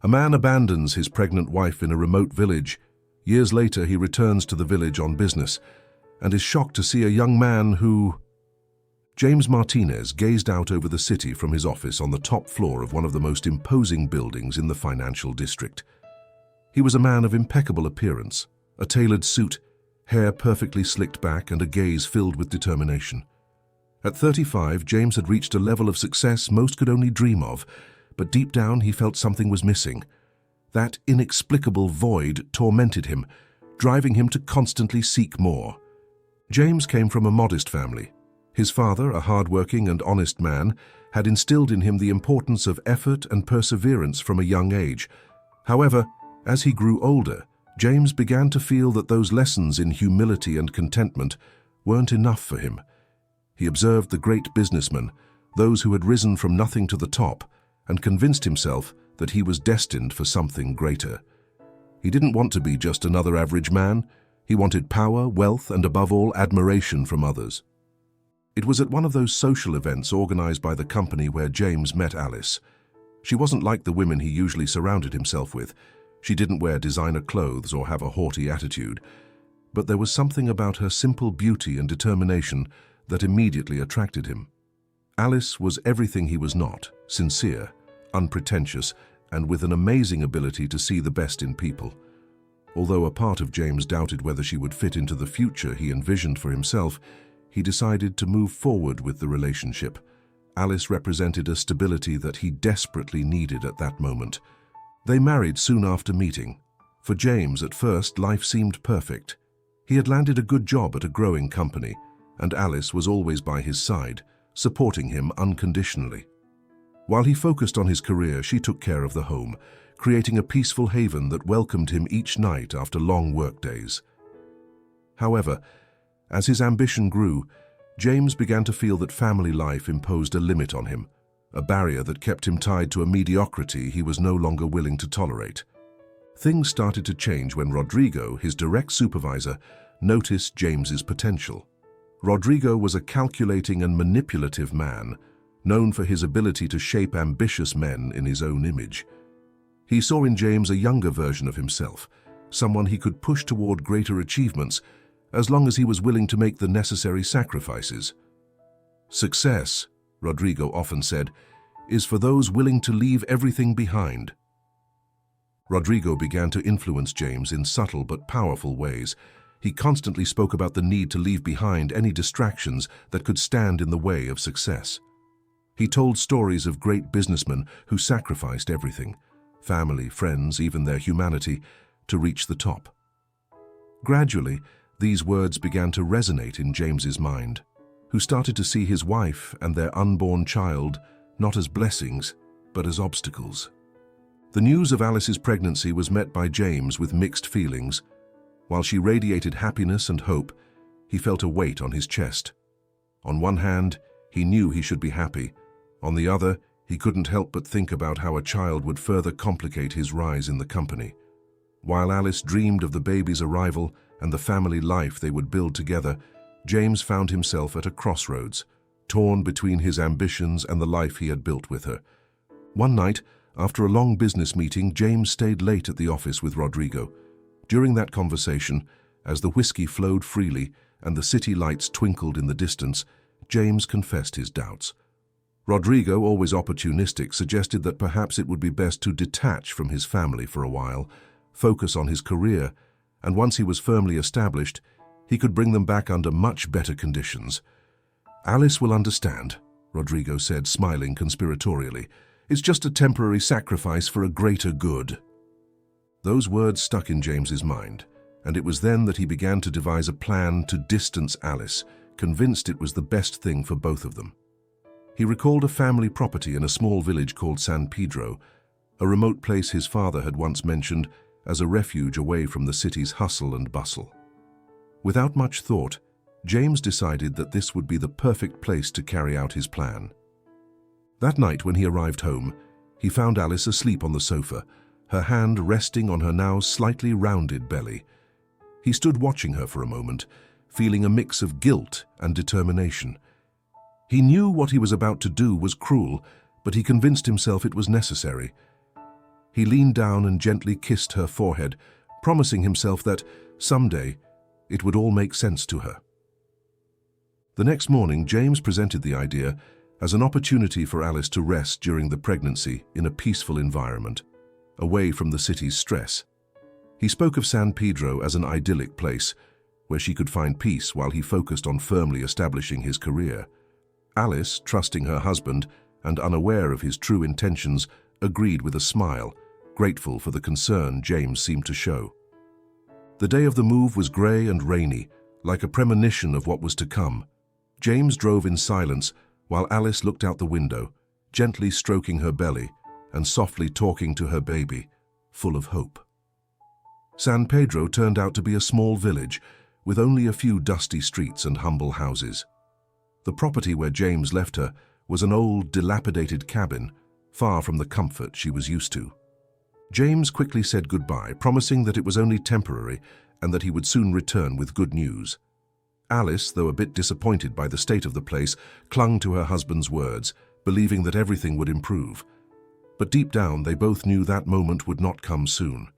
A man abandons his pregnant wife in a remote village. Years later, he returns to the village on business and is shocked to see a young man who... James Martinez gazed out over the city from his office on the top floor of one of the most imposing buildings in the financial district. He was a man of impeccable appearance, a tailored suit, hair perfectly slicked back, and a gaze filled with determination. At 35, James had reached a level of success most could only dream of, but deep down he felt something was missing. That inexplicable void tormented him, driving him to constantly seek more. James came from a modest family. His father, a hard-working and honest man, had instilled in him the importance of effort and perseverance from a young age. However, as he grew older, James began to feel that those lessons in humility and contentment weren't enough for him. He observed the great businessmen, those who had risen from nothing to the top, and convinced himself that he was destined for something greater. He didn't want to be just another average man. He wanted power, wealth, and above all, admiration from others. It was at one of those social events organized by the company where James met Alice. She wasn't like the women he usually surrounded himself with. She didn't wear designer clothes or have a haughty attitude, but there was something about her simple beauty and determination that immediately attracted him. Alice was everything he was not: sincere, unpretentious, and with an amazing ability to see the best in people. Although a part of James doubted whether she would fit into the future he envisioned for himself, he decided to move forward with the relationship. Alice represented a stability that he desperately needed at that moment. They married soon after meeting. For James, at first, life seemed perfect. He had landed a good job at a growing company, and Alice was always by his side, supporting him unconditionally. While he focused on his career, she took care of the home, creating a peaceful haven that welcomed him each night after long workdays. However, as his ambition grew, James began to feel that family life imposed a limit on him, a barrier that kept him tied to a mediocrity he was no longer willing to tolerate. Things started to change when Rodrigo, his direct supervisor, noticed James's potential. Rodrigo was a calculating and manipulative man, known for his ability to shape ambitious men in his own image. He saw in James a younger version of himself, someone he could push toward greater achievements, as long as he was willing to make the necessary sacrifices. Success, Rodrigo often said, is for those willing to leave everything behind. Rodrigo began to influence James in subtle but powerful ways. He constantly spoke about the need to leave behind any distractions that could stand in the way of success. He told stories of great businessmen who sacrificed everything, family, friends, even their humanity, to reach the top. Gradually, these words began to resonate in James's mind, who started to see his wife and their unborn child not as blessings, but as obstacles. The news of Alice's pregnancy was met by James with mixed feelings. While she radiated happiness and hope, he felt a weight on his chest. On one hand, he knew he should be happy. On the other, he couldn't help but think about how a child would further complicate his rise in the company. While Alice dreamed of the baby's arrival and the family life they would build together, James found himself at a crossroads, torn between his ambitions and the life he had built with her. One night, after a long business meeting, James stayed late at the office with Rodrigo. During that conversation, as the whiskey flowed freely and the city lights twinkled in the distance, James confessed his doubts. Rodrigo, always opportunistic, suggested that perhaps it would be best to detach from his family for a while, focus on his career, and once he was firmly established, he could bring them back under much better conditions. "Alice will understand," Rodrigo said, smiling conspiratorially. "It's just a temporary sacrifice for a greater good." Those words stuck in James's mind, and it was then that he began to devise a plan to distance Alice, convinced it was the best thing for both of them. He recalled a family property in a small village called San Pedro, a remote place his father had once mentioned as a refuge away from the city's hustle and bustle. Without much thought, James decided that this would be the perfect place to carry out his plan. That night when he arrived home, he found Alice asleep on the sofa, her hand resting on her now slightly rounded belly. He stood watching her for a moment, feeling a mix of guilt and determination. He knew what he was about to do was cruel, but he convinced himself it was necessary. He leaned down and gently kissed her forehead, promising himself that, someday, it would all make sense to her. The next morning, James presented the idea as an opportunity for Alice to rest during the pregnancy in a peaceful environment, away from the city's stress. He spoke of San Pedro as an idyllic place, where she could find peace while he focused on firmly establishing his career. Alice, trusting her husband and unaware of his true intentions, agreed with a smile, grateful for the concern James seemed to show. The day of the move was grey and rainy, like a premonition of what was to come. James drove in silence while Alice looked out the window, gently stroking her belly and softly talking to her baby, full of hope. San Pedro turned out to be a small village with only a few dusty streets and humble houses. The property where James left her was an old, dilapidated cabin, far from the comfort she was used to. James quickly said goodbye, promising that it was only temporary and that he would soon return with good news. Alice, though a bit disappointed by the state of the place, clung to her husband's words, believing that everything would improve. But deep down, they both knew that moment would not come soon.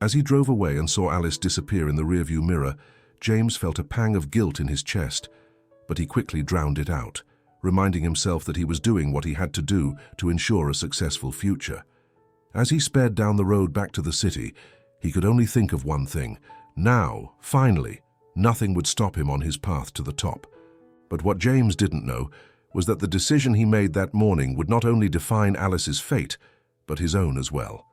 As he drove away and saw Alice disappear in the rearview mirror, James felt a pang of guilt in his chest, but he quickly drowned it out, reminding himself that he was doing what he had to do to ensure a successful future. As he sped down the road back to the city, he could only think of one thing. Now, finally, nothing would stop him on his path to the top. But what James didn't know was that the decision he made that morning would not only define Alice's fate, but his own as well.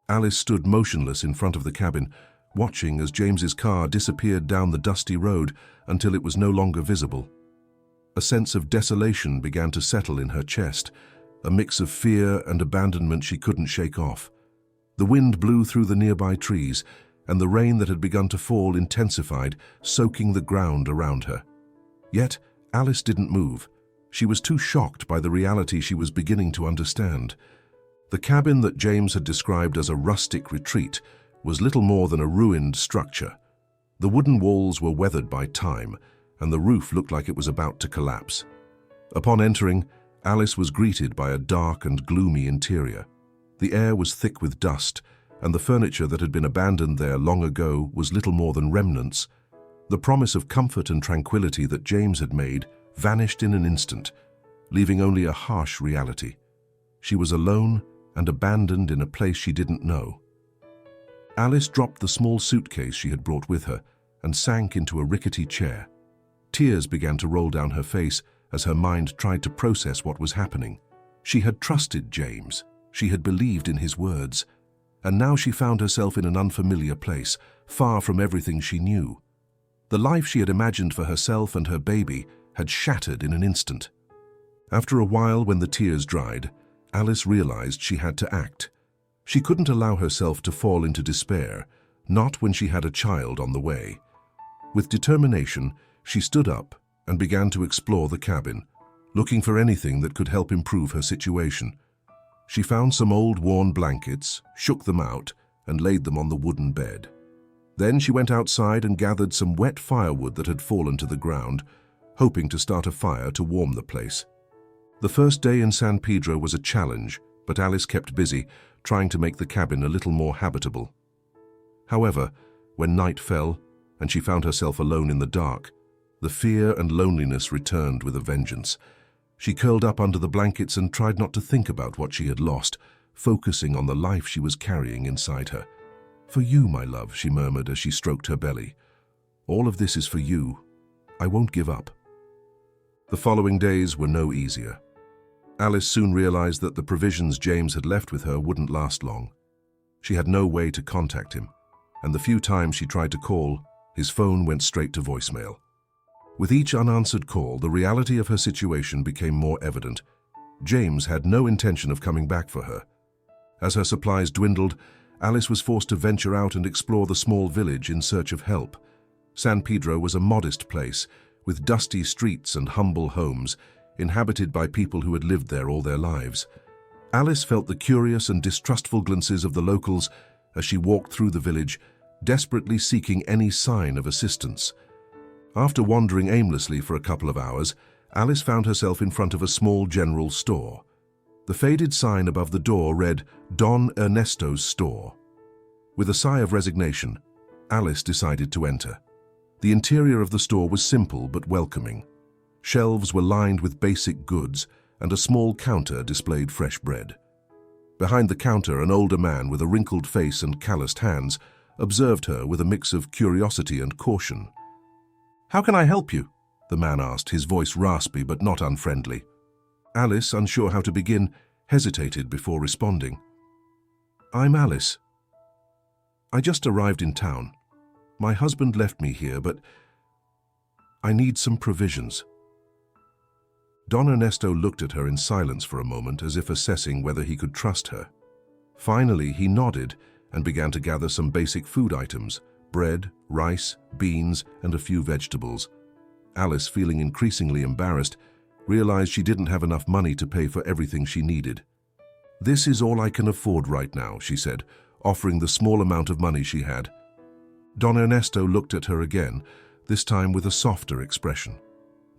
Alice stood motionless in front of the cabin, watching as James's car disappeared down the dusty road until it was no longer visible. A sense of desolation began to settle in her chest, a mix of fear and abandonment she couldn't shake off. The wind blew through the nearby trees, and the rain that had begun to fall intensified, soaking the ground around her. Yet, Alice didn't move. She was too shocked by the reality she was beginning to understand. The cabin that James had described as a rustic retreat was little more than a ruined structure. The wooden walls were weathered by time, and the roof looked like it was about to collapse. Upon entering, Alice was greeted by a dark and gloomy interior. The air was thick with dust, and the furniture that had been abandoned there long ago was little more than remnants. The promise of comfort and tranquility that James had made vanished in an instant, leaving only a harsh reality. She was alone and abandoned in a place she didn't know. Alice dropped the small suitcase she had brought with her and sank into a rickety chair. Tears began to roll down her face as her mind tried to process what was happening. She had trusted James. She had believed in his words. And now she found herself in an unfamiliar place, far from everything she knew. The life she had imagined for herself and her baby had shattered in an instant. After a while, when the tears dried, Alice realized she had to act. She couldn't allow herself to fall into despair, not when she had a child on the way. With determination, she stood up and began to explore the cabin, looking for anything that could help improve her situation. She found some old worn blankets, shook them out, and laid them on the wooden bed. Then she went outside and gathered some wet firewood that had fallen to the ground, hoping to start a fire to warm the place. The first day in San Pedro was a challenge, but Alice kept busy, trying to make the cabin a little more habitable. However, when night fell and she found herself alone in the dark, the fear and loneliness returned with a vengeance. She curled up under the blankets and tried not to think about what she had lost, focusing on the life she was carrying inside her. "For you, my love," she murmured as she stroked her belly. "All of this is for you. I won't give up." The following days were no easier. Alice soon realized that the provisions James had left with her wouldn't last long. She had no way to contact him, and the few times she tried to call, his phone went straight to voicemail. With each unanswered call, the reality of her situation became more evident. James had no intention of coming back for her. As her supplies dwindled, Alice was forced to venture out and explore the small village in search of help. San Pedro was a modest place, with dusty streets and humble homes, inhabited by people who had lived there all their lives. Alice felt the curious and distrustful glances of the locals as she walked through the village, desperately seeking any sign of assistance. After wandering aimlessly for a couple of hours, Alice found herself in front of a small general store. The faded sign above the door read, Don Ernesto's store. With a sigh of resignation, Alice decided to enter. The interior of the store was simple but welcoming. Shelves were lined with basic goods, and a small counter displayed fresh bread. Behind the counter, an older man with a wrinkled face and calloused hands observed her with a mix of curiosity and caution. "How can I help you?" the man asked, his voice raspy but not unfriendly. Alice, unsure how to begin, hesitated before responding. "I'm Alice. I just arrived in town. My husband left me here, but I need some provisions." Don Ernesto looked at her in silence for a moment, as if assessing whether he could trust her. Finally, he nodded and began to gather some basic food items: bread, rice, beans, and a few vegetables. Alice, feeling increasingly embarrassed, realized she didn't have enough money to pay for everything she needed. "This is all I can afford right now," she said, offering the small amount of money she had. Don Ernesto looked at her again, this time with a softer expression.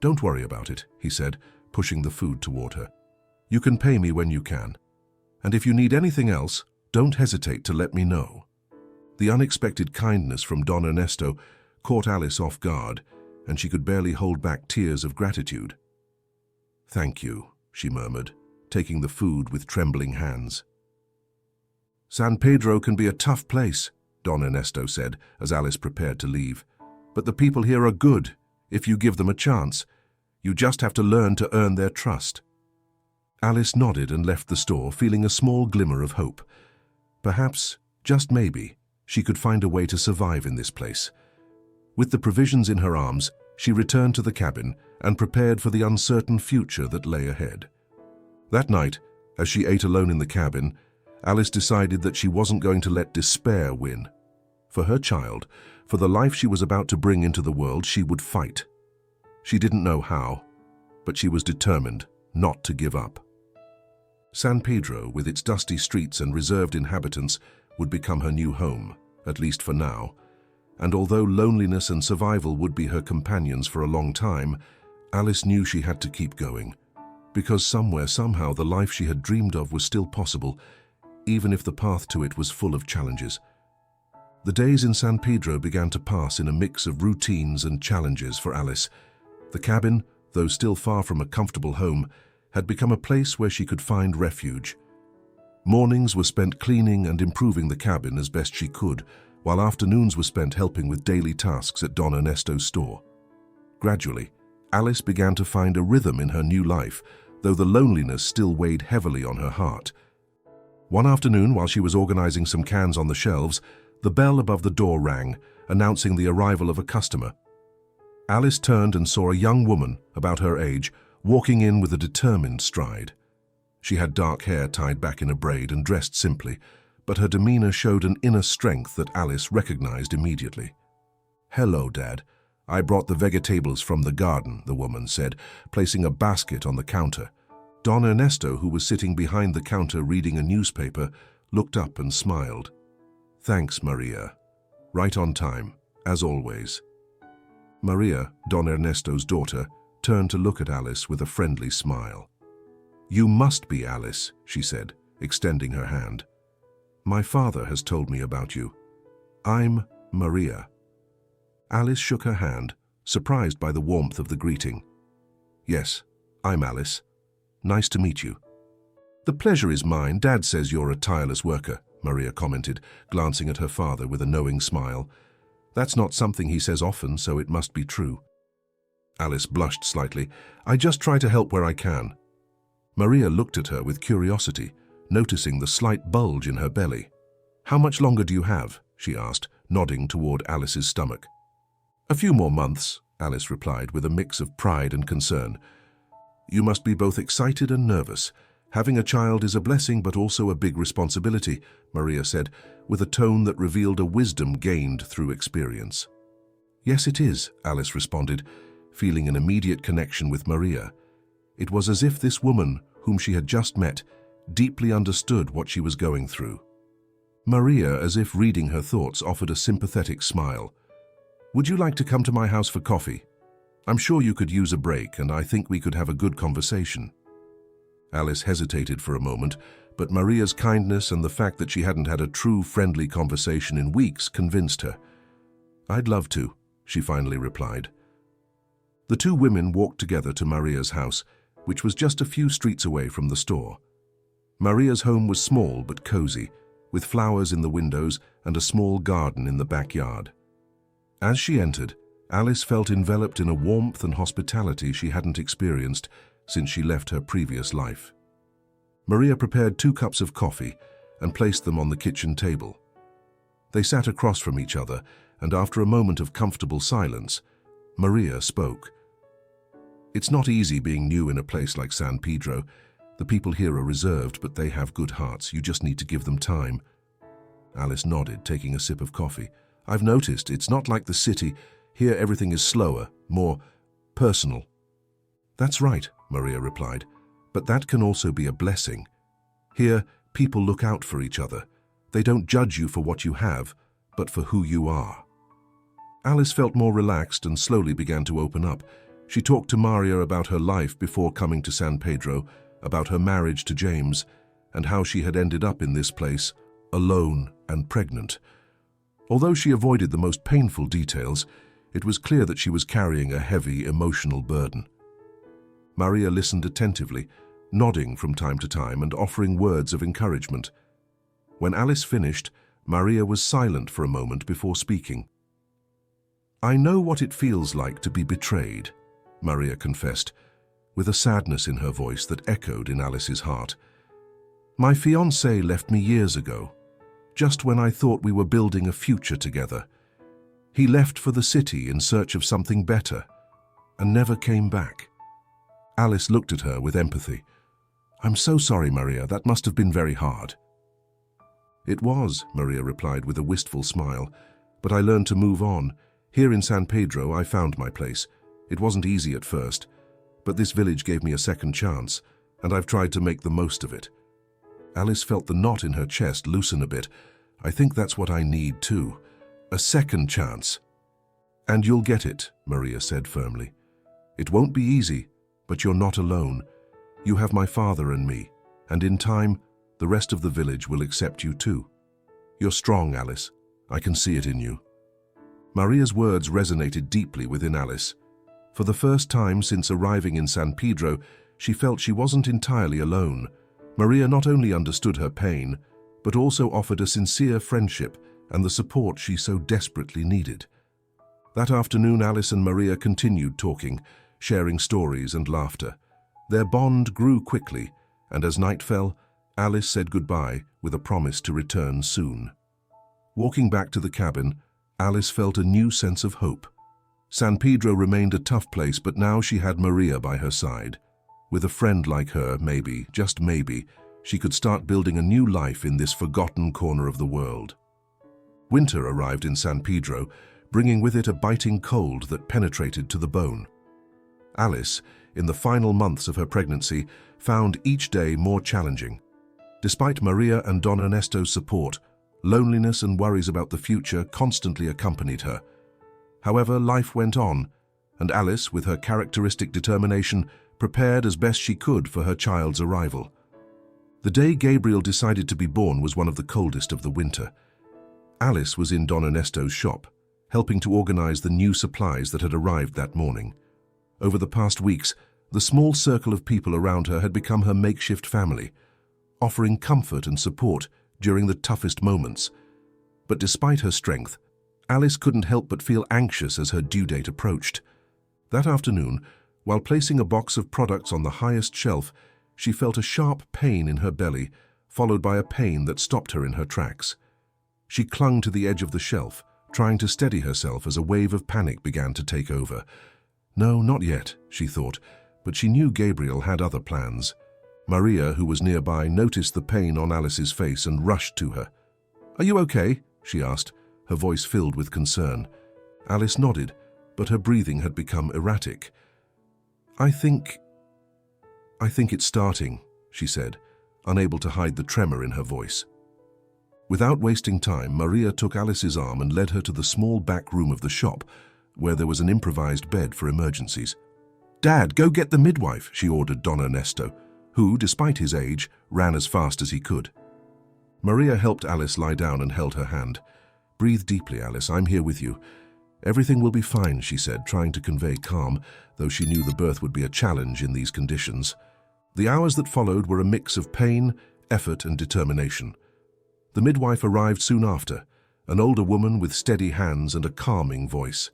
"Don't worry about it," he said, pushing the food toward her. "You can pay me when you can. And if you need anything else, don't hesitate to let me know." The unexpected kindness from Don Ernesto caught Alice off guard, and she could barely hold back tears of gratitude. "Thank you," she murmured, taking the food with trembling hands. "San Pedro can be a tough place," Don Ernesto said as Alice prepared to leave. "But the people here are good, if you give them a chance. You just have to learn to earn their trust." Alice nodded and left the store, feeling a small glimmer of hope. Perhaps, just maybe, she could find a way to survive in this place. With the provisions in her arms, she returned to the cabin and prepared for the uncertain future that lay ahead. That night, as she ate alone in the cabin, Alice decided that she wasn't going to let despair win. For her child, for the life she was about to bring into the world, she would fight. She didn't know how, but she was determined not to give up. San Pedro, with its dusty streets and reserved inhabitants, would become her new home, at least for now. And although loneliness and survival would be her companions for a long time, Alice knew she had to keep going. Because somewhere, somehow, the life she had dreamed of was still possible, even if the path to it was full of challenges. The days in San Pedro began to pass in a mix of routines and challenges for Alice. The cabin, though still far from a comfortable home, had become a place where she could find refuge. Mornings were spent cleaning and improving the cabin as best she could, while afternoons were spent helping with daily tasks at Don Ernesto's store. Gradually, Alice began to find a rhythm in her new life, though the loneliness still weighed heavily on her heart. One afternoon, while she was organizing some cans on the shelves, the bell above the door rang, announcing the arrival of a customer. Alice turned and saw a young woman, about her age, walking in with a determined stride. She had dark hair tied back in a braid and dressed simply, but her demeanor showed an inner strength that Alice recognized immediately. "Hello, Dad. I brought the vegetables from the garden," the woman said, placing a basket on the counter. Don Ernesto, who was sitting behind the counter reading a newspaper, looked up and smiled. "Thanks, Maria. Right on time, as always." Maria, Don Ernesto's daughter, turned to look at Alice with a friendly smile. "You must be Alice," she said, extending her hand. "My father has told me about you. I'm Maria." Alice shook her hand, surprised by the warmth of the greeting. "Yes, I'm Alice. Nice to meet you." "The pleasure is mine. Dad says you're a tireless worker," Maria commented, glancing at her father with a knowing smile. "That's not something he says often, so it must be true." Alice blushed slightly. "I just try to help where I can." Maria looked at her with curiosity, noticing the slight bulge in her belly. "How much longer do you have?" she asked, nodding toward Alice's stomach. "A few more months," Alice replied with a mix of pride and concern. "You must be both excited and nervous. Having a child is a blessing but also a big responsibility," Maria said, with a tone that revealed a wisdom gained through experience. "Yes, it is," Alice responded, feeling an immediate connection with Maria. It was as if this woman, whom she had just met, deeply understood what she was going through. Maria, as if reading her thoughts, offered a sympathetic smile. "Would you like to come to my house for coffee? I'm sure you could use a break, and I think we could have a good conversation." Alice hesitated for a moment, but Maria's kindness and the fact that she hadn't had a true friendly conversation in weeks convinced her. "I'd love to," she finally replied. The two women walked together to Maria's house, which was just a few streets away from the store. Maria's home was small but cozy, with flowers in the windows and a small garden in the backyard. As she entered, Alice felt enveloped in a warmth and hospitality she hadn't experienced since she left her previous life. Maria prepared 2 cups of coffee and placed them on the kitchen table. They sat across from each other, and after a moment of comfortable silence, Maria spoke. "It's not easy being new in a place like San Pedro. The people here are reserved, but they have good hearts. You just need to give them time." Alice nodded, taking a sip of coffee. "I've noticed, it's not like the city. Here everything is slower, more personal." "That's right," Maria replied, "but that can also be a blessing. Here, people look out for each other. They don't judge you for what you have, but for who you are." Alice felt more relaxed and slowly began to open up. She talked to Maria about her life before coming to San Pedro, about her marriage to James, and how she had ended up in this place, alone and pregnant. Although she avoided the most painful details, it was clear that she was carrying a heavy emotional burden. Maria listened attentively, nodding from time to time and offering words of encouragement. When Alice finished, Maria was silent for a moment before speaking. "I know what it feels like to be betrayed," Maria confessed, with a sadness in her voice that echoed in Alice's heart. "My fiancé left me years ago, just when I thought we were building a future together. He left for the city in search of something better, and never came back." Alice looked at her with empathy. "I'm so sorry, Maria. That must have been very hard." "It was," Maria replied with a wistful smile, "but I learned to move on. Here in San Pedro, I found my place. It wasn't easy at first, but this village gave me a second chance, and I've tried to make the most of it." Alice felt the knot in her chest loosen a bit. "I think that's what I need too. A second chance." "And you'll get it," Maria said firmly. "It won't be easy, but you're not alone. You have my father and me, and in time, the rest of the village will accept you too. You're strong, Alice. I can see it in you." Maria's words resonated deeply within Alice. For the first time since arriving in San Pedro, she felt she wasn't entirely alone. Maria not only understood her pain, but also offered a sincere friendship and the support she so desperately needed. That afternoon, Alice and Maria continued talking, sharing stories and laughter. Their bond grew quickly, and as night fell, Alice said goodbye with a promise to return soon. Walking back to the cabin, Alice felt a new sense of hope. San Pedro remained a tough place, but now she had Maria by her side. With a friend like her, maybe, just maybe, she could start building a new life in this forgotten corner of the world. Winter arrived in San Pedro, bringing with it a biting cold that penetrated to the bone. Alice, in the final months of her pregnancy, found each day more challenging. Despite Maria and Don Ernesto's support, loneliness and worries about the future constantly accompanied her. However, life went on, and Alice, with her characteristic determination, prepared as best she could for her child's arrival. The day Gabriel decided to be born was one of the coldest of the winter. Alice was in Don Ernesto's shop, helping to organize the new supplies that had arrived that morning. Over the past weeks, the small circle of people around her had become her makeshift family, offering comfort and support during the toughest moments. But despite her strength, Alice couldn't help but feel anxious as her due date approached. That afternoon, while placing a box of products on the highest shelf, she felt a sharp pain in her belly, followed by a pain that stopped her in her tracks. She clung to the edge of the shelf, trying to steady herself as a wave of panic began to take over. No, not yet, she thought, but she knew Gabriel had other plans. Maria, who was nearby, noticed the pain on Alice's face and rushed to her. "Are you okay?" she asked, her voice filled with concern. Alice nodded, but her breathing had become erratic. I think it's starting," she said, unable to hide the tremor in her voice. Without wasting time, Maria took Alice's arm and led her to the small back room of the shop, where there was an improvised bed for emergencies. "Dad, go get the midwife," she ordered Don Ernesto, who, despite his age, ran as fast as he could. Maria helped Alice lie down and held her hand. "Breathe deeply, Alice. I'm here with you. Everything will be fine," she said, trying to convey calm, though she knew the birth would be a challenge in these conditions. The hours that followed were a mix of pain, effort, and determination. The midwife arrived soon after, an older woman with steady hands and a calming voice.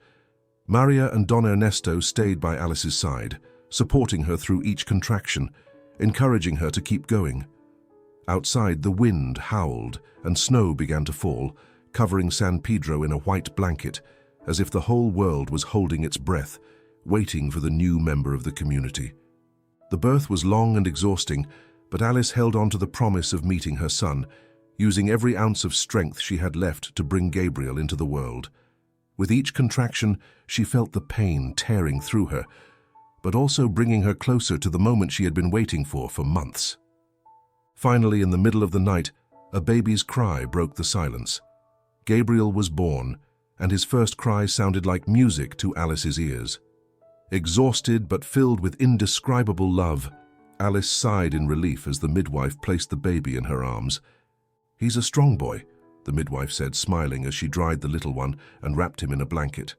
Maria and Don Ernesto stayed by Alice's side, supporting her through each contraction, encouraging her to keep going. Outside, the wind howled and snow began to fall, covering San Pedro in a white blanket, as if the whole world was holding its breath, waiting for the new member of the community. The birth was long and exhausting, but Alice held on to the promise of meeting her son, using every ounce of strength she had left to bring Gabriel into the world. With each contraction, she felt the pain tearing through her, but also bringing her closer to the moment she had been waiting for months. Finally, in the middle of the night, a baby's cry broke the silence. Gabriel was born, and his first cry sounded like music to Alice's ears. Exhausted but filled with indescribable love, Alice sighed in relief as the midwife placed the baby in her arms. "He's a strong boy," the midwife said, smiling as she dried the little one and wrapped him in a blanket.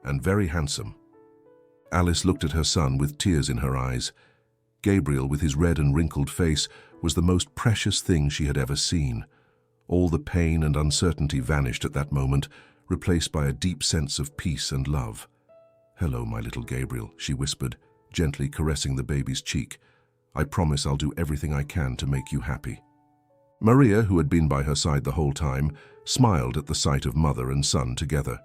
"And very handsome." Alice looked at her son with tears in her eyes. Gabriel, with his red and wrinkled face, was the most precious thing she had ever seen. All the pain and uncertainty vanished at that moment, replaced by a deep sense of peace and love. "Hello, my little Gabriel," she whispered, gently caressing the baby's cheek. "I promise I'll do everything I can to make you happy." Maria, who had been by her side the whole time, smiled at the sight of mother and son together.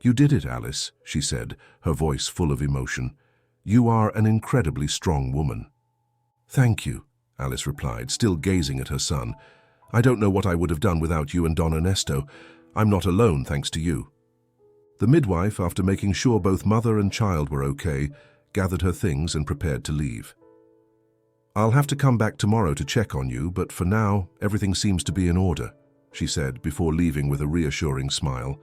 "You did it, Alice," she said, her voice full of emotion. "You are an incredibly strong woman." "Thank you," Alice replied, still gazing at her son. "I don't know what I would have done without you and Don Ernesto. I'm not alone, thanks to you." The midwife, after making sure both mother and child were okay, gathered her things and prepared to leave. "I'll have to come back tomorrow to check on you, but for now, everything seems to be in order," she said before leaving with a reassuring smile.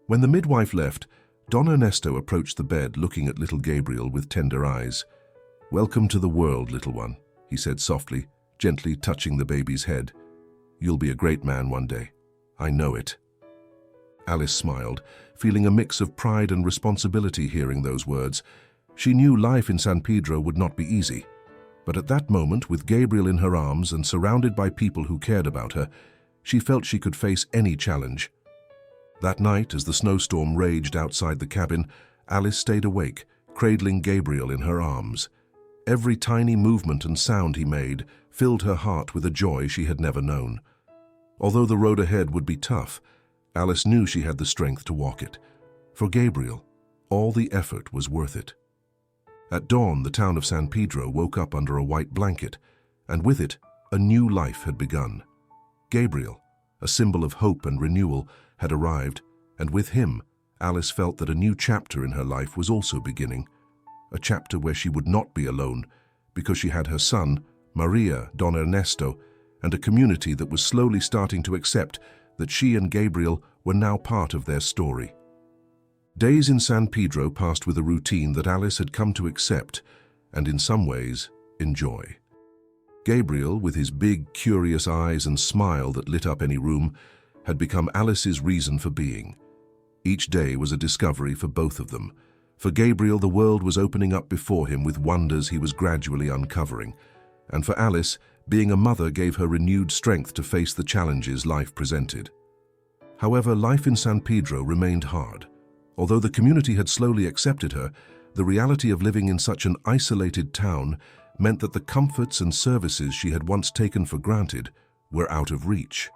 When the midwife left, Don Ernesto approached the bed, looking at little Gabriel with tender eyes. "Welcome to the world, little one," he said softly, gently touching the baby's head. "You'll be a great man one day. I know it." Alice smiled, feeling a mix of pride and responsibility hearing those words. She knew life in San Pedro would not be easy, but at that moment, with Gabriel in her arms and surrounded by people who cared about her, she felt she could face any challenge. That night, as the snowstorm raged outside the cabin, Alice stayed awake, cradling Gabriel in her arms. Every tiny movement and sound he made filled her heart with a joy she had never known. Although the road ahead would be tough, Alice knew she had the strength to walk it. For Gabriel, all the effort was worth it. At dawn, the town of San Pedro woke up under a white blanket, and with it, a new life had begun. Gabriel, a symbol of hope and renewal, had arrived, and with him, Alice felt that a new chapter in her life was also beginning. A chapter where she would not be alone, because she had her son, Maria, Don Ernesto, and a community that was slowly starting to accept that she and Gabriel were now part of their story. Days in San Pedro passed with a routine that Alice had come to accept and, in some ways, enjoy. Gabriel, with his big, curious eyes and smile that lit up any room, had become Alice's reason for being. Each day was a discovery for both of them. For Gabriel, the world was opening up before him with wonders he was gradually uncovering. And for Alice, being a mother gave her renewed strength to face the challenges life presented. However, life in San Pedro remained hard. Although the community had slowly accepted her, the reality of living in such an isolated town meant that the comforts and services she had once taken for granted were out of reach.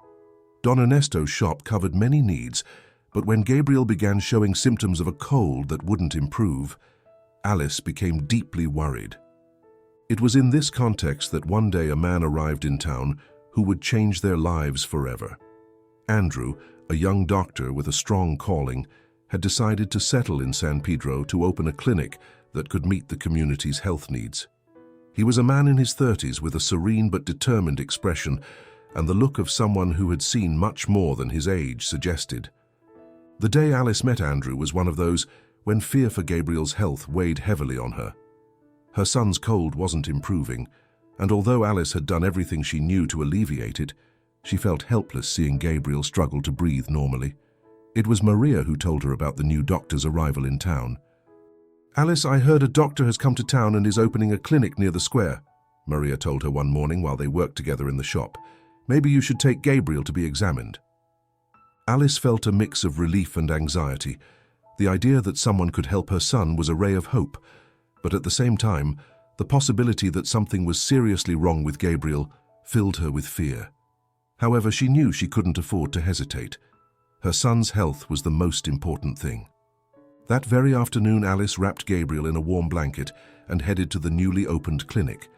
Don Ernesto's shop covered many needs, but when Gabriel began showing symptoms of a cold that wouldn't improve, Alice became deeply worried. It was in this context that one day a man arrived in town who would change their lives forever. Andrew, a young doctor with a strong calling, had decided to settle in San Pedro to open a clinic that could meet the community's health needs. He was a man in his 30s with a serene but determined expression and the look of someone who had seen much more than his age suggested. The day Alice met Andrew was one of those when fear for Gabriel's health weighed heavily on her. Her son's cold wasn't improving, And although Alice had done everything she knew to alleviate it, she felt helpless seeing Gabriel struggle to breathe normally. It was Maria who told her about the new doctor's arrival in town. "Alice, I heard a doctor has come to town and is opening a clinic near the square," Maria told her one morning while they worked together in the shop. "Maybe you should take Gabriel to be examined." Alice felt a mix of relief and anxiety. The idea that someone could help her son was a ray of hope, but at the same time, the possibility that something was seriously wrong with Gabriel filled her with fear. However, she knew she couldn't afford to hesitate. Her son's health was the most important thing. That very afternoon, Alice wrapped Gabriel in a warm blanket and headed to the newly opened clinic.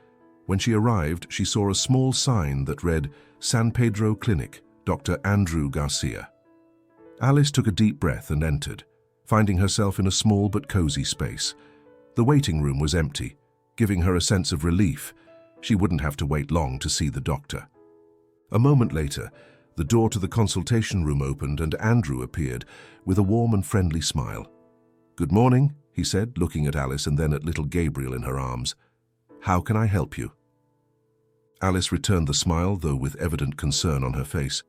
When she arrived, she saw a small sign that read, "San Pedro Clinic, Dr. Andrew Garcia." Alice took a deep breath and entered, finding herself in a small but cozy space. The waiting room was empty, giving her a sense of relief. She wouldn't have to wait long to see the doctor. A moment later, the door to the consultation room opened and Andrew appeared with a warm and friendly smile. "Good morning," he said, looking at Alice and then at little Gabriel in her arms. "How can I help you?" Alice returned the smile, though with evident concern on her face.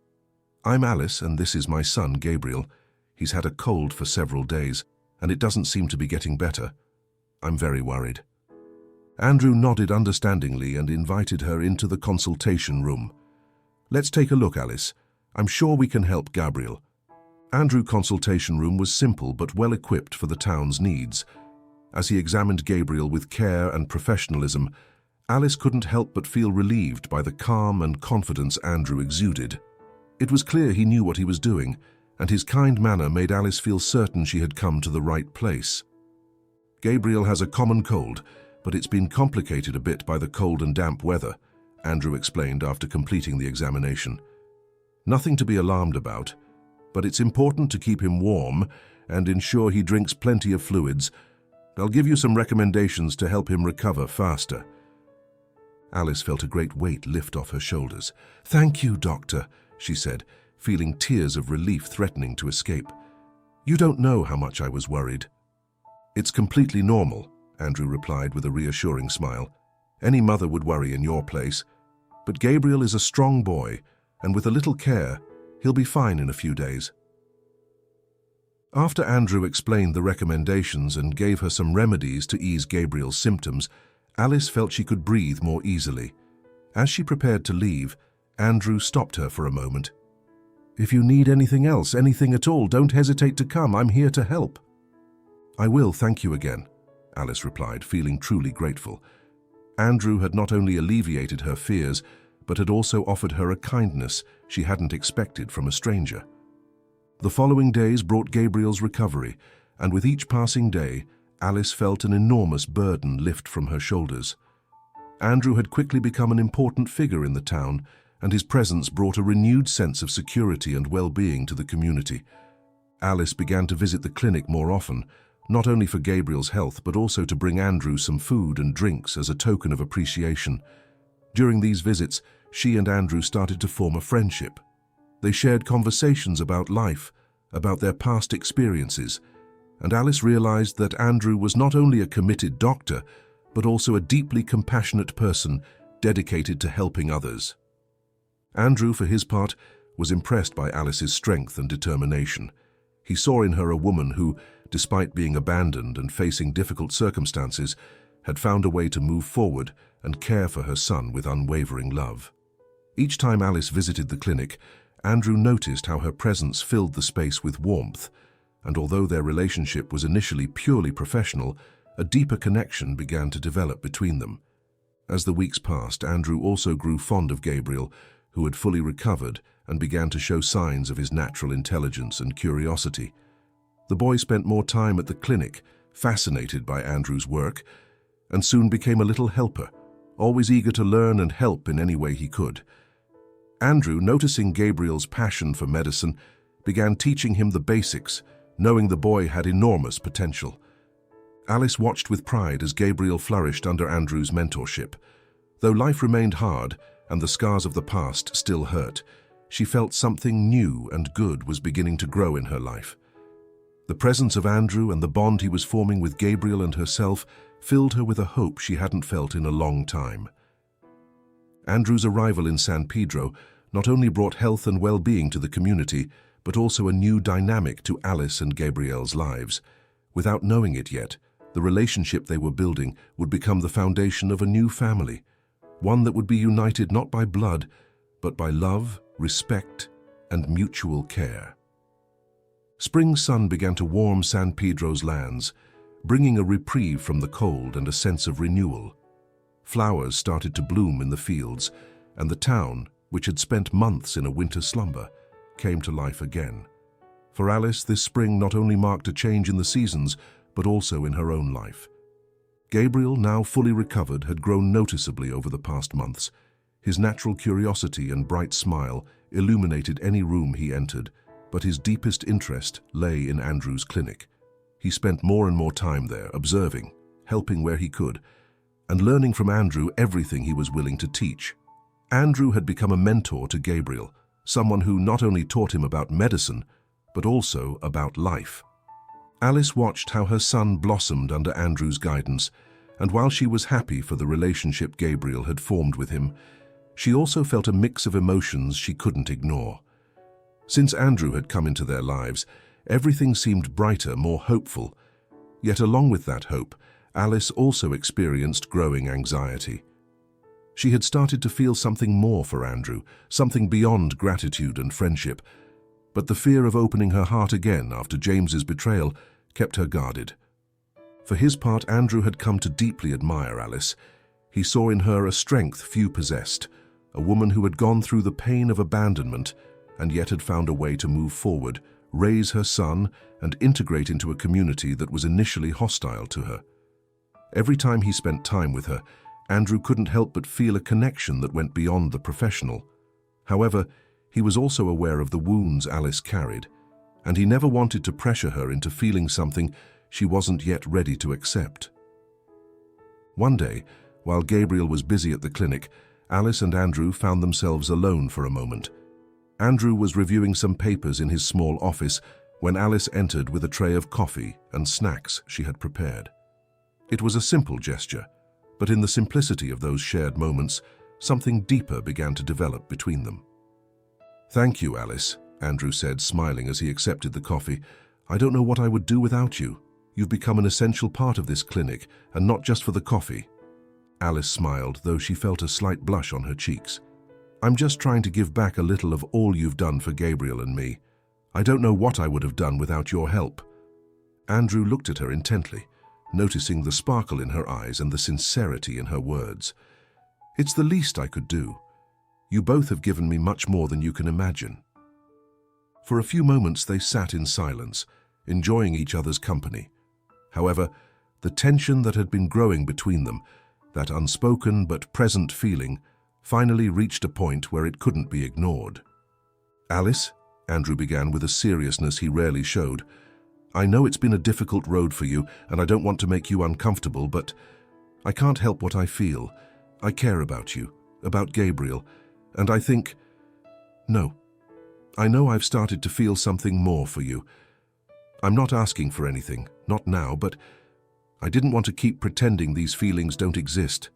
"I'm Alice, and this is my son, Gabriel. He's had a cold for several days, and it doesn't seem to be getting better. I'm very worried." Andrew nodded understandingly and invited her into the consultation room. "Let's take a look, Alice. I'm sure we can help Gabriel." Andrew's consultation room was simple but well equipped for the town's needs. As he examined Gabriel with care and professionalism, Alice couldn't help but feel relieved by the calm and confidence Andrew exuded. It was clear he knew what he was doing, and his kind manner made Alice feel certain she had come to the right place. "Gabriel has a common cold, but it's been complicated a bit by the cold and damp weather," Andrew explained after completing the examination. "Nothing to be alarmed about, but it's important to keep him warm and ensure he drinks plenty of fluids. I'll give you some recommendations to help him recover faster." Alice felt a great weight lift off her shoulders. "Thank you, doctor," she said, feeling tears of relief threatening to escape. "You don't know how much I was worried." "It's completely normal," Andrew replied with a reassuring smile. "Any mother would worry in your place. But Gabriel is a strong boy, and with a little care, he'll be fine in a few days." After Andrew explained the recommendations and gave her some remedies to ease Gabriel's symptoms, Alice felt she could breathe more easily. As she prepared to leave, Andrew stopped her for a moment. "If you need anything else, anything at all, don't hesitate to come. I'm here to help." "I will, thank you again," Alice replied, feeling truly grateful. Andrew had not only alleviated her fears, but had also offered her a kindness she hadn't expected from a stranger. The following days brought Gabriel's recovery, and with each passing day, Alice felt an enormous burden lift from her shoulders. Andrew had quickly become an important figure in the town, and his presence brought a renewed sense of security and well-being to the community. Alice began to visit the clinic more often, not only for Gabriel's health, but also to bring Andrew some food and drinks as a token of appreciation. During these visits, she and Andrew started to form a friendship. They shared conversations about life, about their past experiences, and Alice realized that Andrew was not only a committed doctor, but also a deeply compassionate person dedicated to helping others. Andrew, for his part, was impressed by Alice's strength and determination. He saw in her a woman who, despite being abandoned and facing difficult circumstances, had found a way to move forward and care for her son with unwavering love. Each time Alice visited the clinic, Andrew noticed how her presence filled the space with warmth, and although their relationship was initially purely professional, a deeper connection began to develop between them. As the weeks passed, Andrew also grew fond of Gabriel, who had fully recovered and began to show signs of his natural intelligence and curiosity. The boy spent more time at the clinic, fascinated by Andrew's work, and soon became a little helper, always eager to learn and help in any way he could. Andrew, noticing Gabriel's passion for medicine, began teaching him the basics, knowing the boy had enormous potential. Alice watched with pride as Gabriel flourished under Andrew's mentorship. Though life remained hard and the scars of the past still hurt, she felt something new and good was beginning to grow in her life. The presence of Andrew and the bond he was forming with Gabriel and herself filled her with a hope she hadn't felt in a long time. Andrew's arrival in San Pedro not only brought health and well-being to the community, but also a new dynamic to Alice and Gabriel's lives. Without knowing it yet, the relationship they were building would become the foundation of a new family, one that would be united not by blood, but by love, respect, and mutual care. Spring sun began to warm San Pedro's lands, bringing a reprieve from the cold and a sense of renewal. Flowers started to bloom in the fields, and the town, which had spent months in a winter slumber, came to life again. For Alice, this spring not only marked a change in the seasons, but also in her own life. Gabriel, now fully recovered, had grown noticeably over the past months. His natural curiosity and bright smile illuminated any room he entered, but his deepest interest lay in Andrew's clinic. He spent more and more time there, observing, helping where he could, and learning from Andrew everything he was willing to teach. Andrew had become a mentor to Gabriel, someone who not only taught him about medicine, but also about life. Alice watched how her son blossomed under Andrew's guidance, and while she was happy for the relationship Gabriel had formed with him, she also felt a mix of emotions she couldn't ignore. Since Andrew had come into their lives, everything seemed brighter, more hopeful. Yet along with that hope, Alice also experienced growing anxiety. She had started to feel something more for Andrew, something beyond gratitude and friendship, but the fear of opening her heart again after James's betrayal kept her guarded. For his part, Andrew had come to deeply admire Alice. He saw in her a strength few possessed, a woman who had gone through the pain of abandonment and yet had found a way to move forward, raise her son, and integrate into a community that was initially hostile to her. Every time he spent time with her, Andrew couldn't help but feel a connection that went beyond the professional. However, he was also aware of the wounds Alice carried, and he never wanted to pressure her into feeling something she wasn't yet ready to accept. One day, while Gabriel was busy at the clinic, Alice and Andrew found themselves alone for a moment. Andrew was reviewing some papers in his small office when Alice entered with a tray of coffee and snacks she had prepared. It was a simple gesture, but in the simplicity of those shared moments, something deeper began to develop between them. "Thank you, Alice," Andrew said, smiling as he accepted the coffee. "I don't know what I would do without you. You've become an essential part of this clinic, and not just for the coffee." Alice smiled, though she felt a slight blush on her cheeks. "I'm just trying to give back a little of all you've done for Gabriel and me. I don't know what I would have done without your help." Andrew looked at her intently, noticing the sparkle in her eyes and the sincerity in her words. "It's the least I could do. You both have given me much more than you can imagine." For a few moments they sat in silence, enjoying each other's company. However, the tension that had been growing between them, that unspoken but present feeling, finally reached a point where it couldn't be ignored. "Alice," Andrew began with a seriousness he rarely showed, "I know it's been a difficult road for you, and I don't want to make you uncomfortable, but I can't help what I feel. I care about you, about Gabriel, and I think... No, I know I've started to feel something more for you. I'm not asking for anything, not now, but I didn't want to keep pretending these feelings don't exist."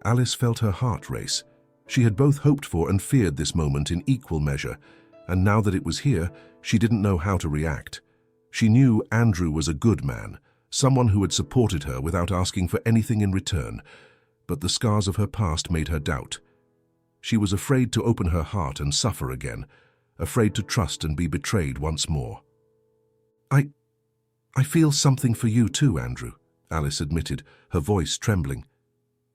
Alice felt her heart race. She had both hoped for and feared this moment in equal measure, and now that it was here, she didn't know how to react. She knew Andrew was a good man, someone who had supported her without asking for anything in return, but the scars of her past made her doubt. She was afraid to open her heart and suffer again, afraid to trust and be betrayed once more. I feel something for you too, Andrew," Alice admitted, her voice trembling.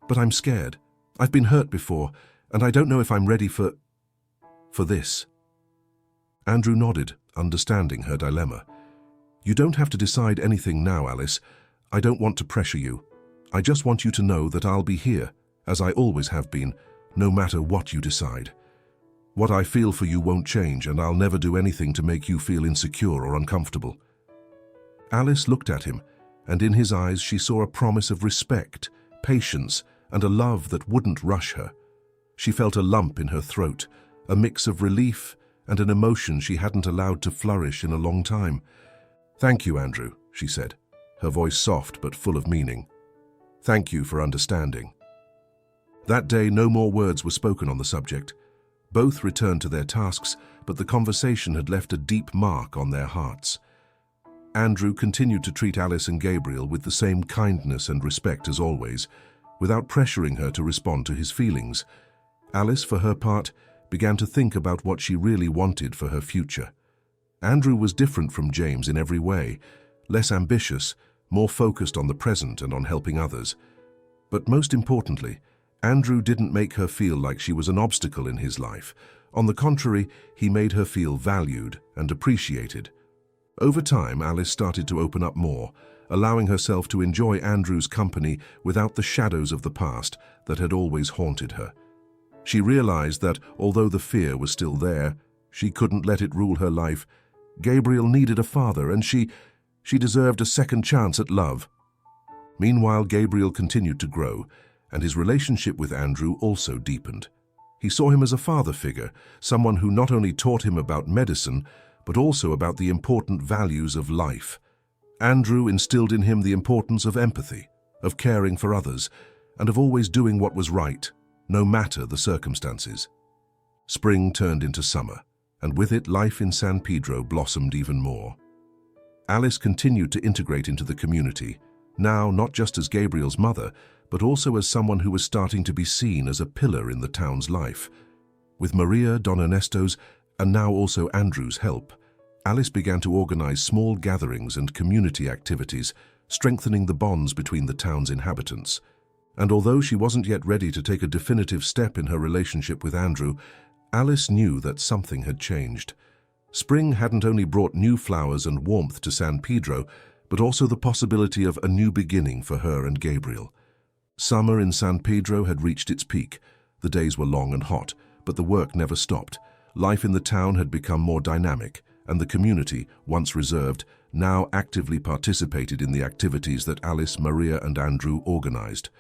"But I'm scared. I've been hurt before, and I don't know if I'm ready for this." Andrew nodded, understanding her dilemma. "You don't have to decide anything now, Alice. I don't want to pressure you. I just want you to know that I'll be here, as I always have been, no matter what you decide. What I feel for you won't change, and I'll never do anything to make you feel insecure or uncomfortable." Alice looked at him, and in his eyes she saw a promise of respect, patience, and a love that wouldn't rush her. She felt a lump in her throat, a mix of relief and an emotion she hadn't allowed to flourish in a long time. "Thank you, Andrew," she said, her voice soft but full of meaning. "Thank you for understanding." That day, no more words were spoken on the subject. Both returned to their tasks, but the conversation had left a deep mark on their hearts. Andrew continued to treat Alice and Gabriel with the same kindness and respect as always, without pressuring her to respond to his feelings. Alice, for her part, began to think about what she really wanted for her future. Andrew was different from James in every way, less ambitious, more focused on the present and on helping others. But most importantly, Andrew didn't make her feel like she was an obstacle in his life. On the contrary, he made her feel valued and appreciated. Over time, Alice started to open up more, allowing herself to enjoy Andrew's company without the shadows of the past that had always haunted her. She realized that, although the fear was still there, she couldn't let it rule her life. Gabriel needed a father, and she deserved a second chance at love. Meanwhile, Gabriel continued to grow, and his relationship with Andrew also deepened. He saw him as a father figure, someone who not only taught him about medicine, but also about the important values of life. Andrew instilled in him the importance of empathy, of caring for others, and of always doing what was right, no matter the circumstances. Spring turned into summer, and with it life in San Pedro blossomed even more. Alice continued to integrate into the community, now not just as Gabriel's mother, but also as someone who was starting to be seen as a pillar in the town's life. With Maria, Don Ernesto's, and now also Andrew's help, Alice began to organize small gatherings and community activities, strengthening the bonds between the town's inhabitants. And although she wasn't yet ready to take a definitive step in her relationship with Andrew, Alice knew that something had changed. Spring hadn't only brought new flowers and warmth to San Pedro, but also the possibility of a new beginning for her and Gabriel. Summer in San Pedro had reached its peak. The days were long and hot, but the work never stopped. Life in the town had become more dynamic, and the community, once reserved, now actively participated in the activities that Alice, Maria, and Andrew organized.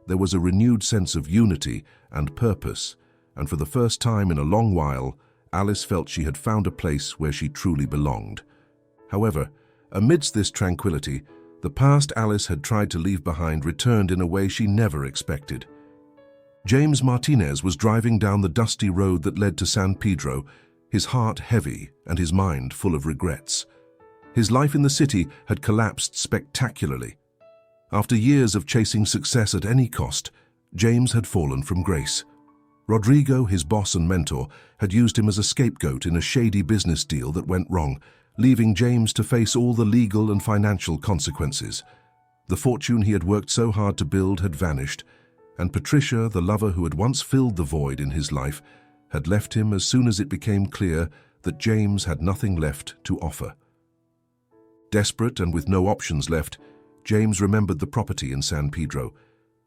There was a renewed sense of unity and purpose, and for the first time in a long while, Alice felt she had found a place where she truly belonged. However, amidst this tranquility, the past Alice had tried to leave behind returned in a way she never expected. James Martinez was driving down the dusty road that led to San Pedro, his heart heavy and his mind full of regrets. His life in the city had collapsed spectacularly. After years of chasing success at any cost, James had fallen from grace. Rodrigo, his boss and mentor, had used him as a scapegoat in a shady business deal that went wrong, leaving James to face all the legal and financial consequences. The fortune he had worked so hard to build had vanished, and Patricia, the lover who had once filled the void in his life, had left him as soon as it became clear that James had nothing left to offer. Desperate and with no options left, James remembered the property in San Pedro,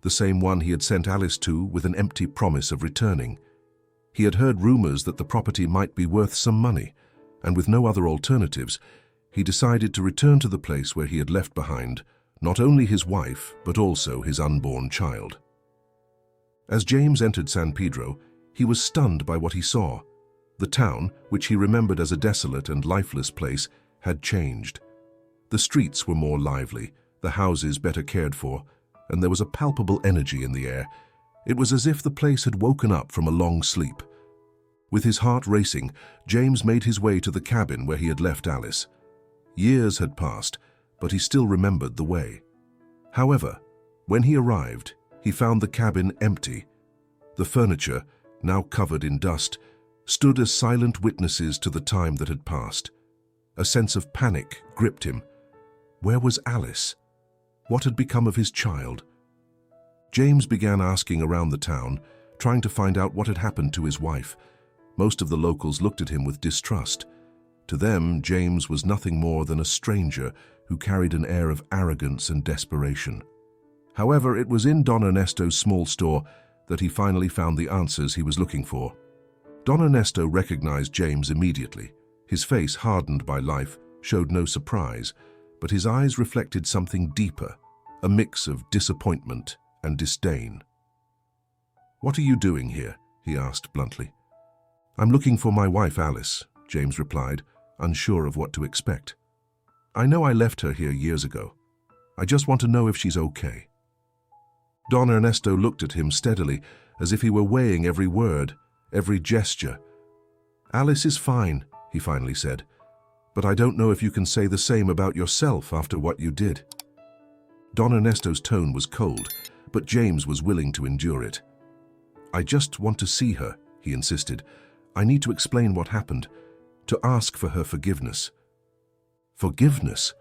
the same one he had sent Alice to with an empty promise of returning. He had heard rumors that the property might be worth some money, and with no other alternatives, he decided to return to the place where he had left behind not only his wife, but also his unborn child. As James entered San Pedro, he was stunned by what he saw. The town, which he remembered as a desolate and lifeless place, had changed. The streets were more lively, the houses better cared for, and there was a palpable energy in the air. It was as if the place had woken up from a long sleep. With his heart racing, James made his way to the cabin where he had left Alice. Years had passed, but he still remembered the way. However, when he arrived, he found the cabin empty. The furniture, now covered in dust, stood as silent witnesses to the time that had passed. A sense of panic gripped him. Where was Alice? What had become of his child? James began asking around the town, trying to find out what had happened to his wife. Most of the locals looked at him with distrust. To them, James was nothing more than a stranger who carried an air of arrogance and desperation. However, it was in Don Ernesto's small store that he finally found the answers he was looking for. Don Ernesto recognized James immediately. His face, hardened by life, showed no surprise, but his eyes reflected something deeper, a mix of disappointment and disdain. "What are you doing here?" he asked bluntly. "I'm looking for my wife, Alice," James replied, unsure of what to expect. "I know I left her here years ago. I just want to know if she's okay." Don Ernesto looked at him steadily, as if he were weighing every word, every gesture. "Alice is fine," he finally said, "but I don't know if you can say the same about yourself after what you did." Don Ernesto's tone was cold, but James was willing to endure it. "I just want to see her," he insisted. "I need to explain what happened, to ask for her forgiveness." "Forgiveness?"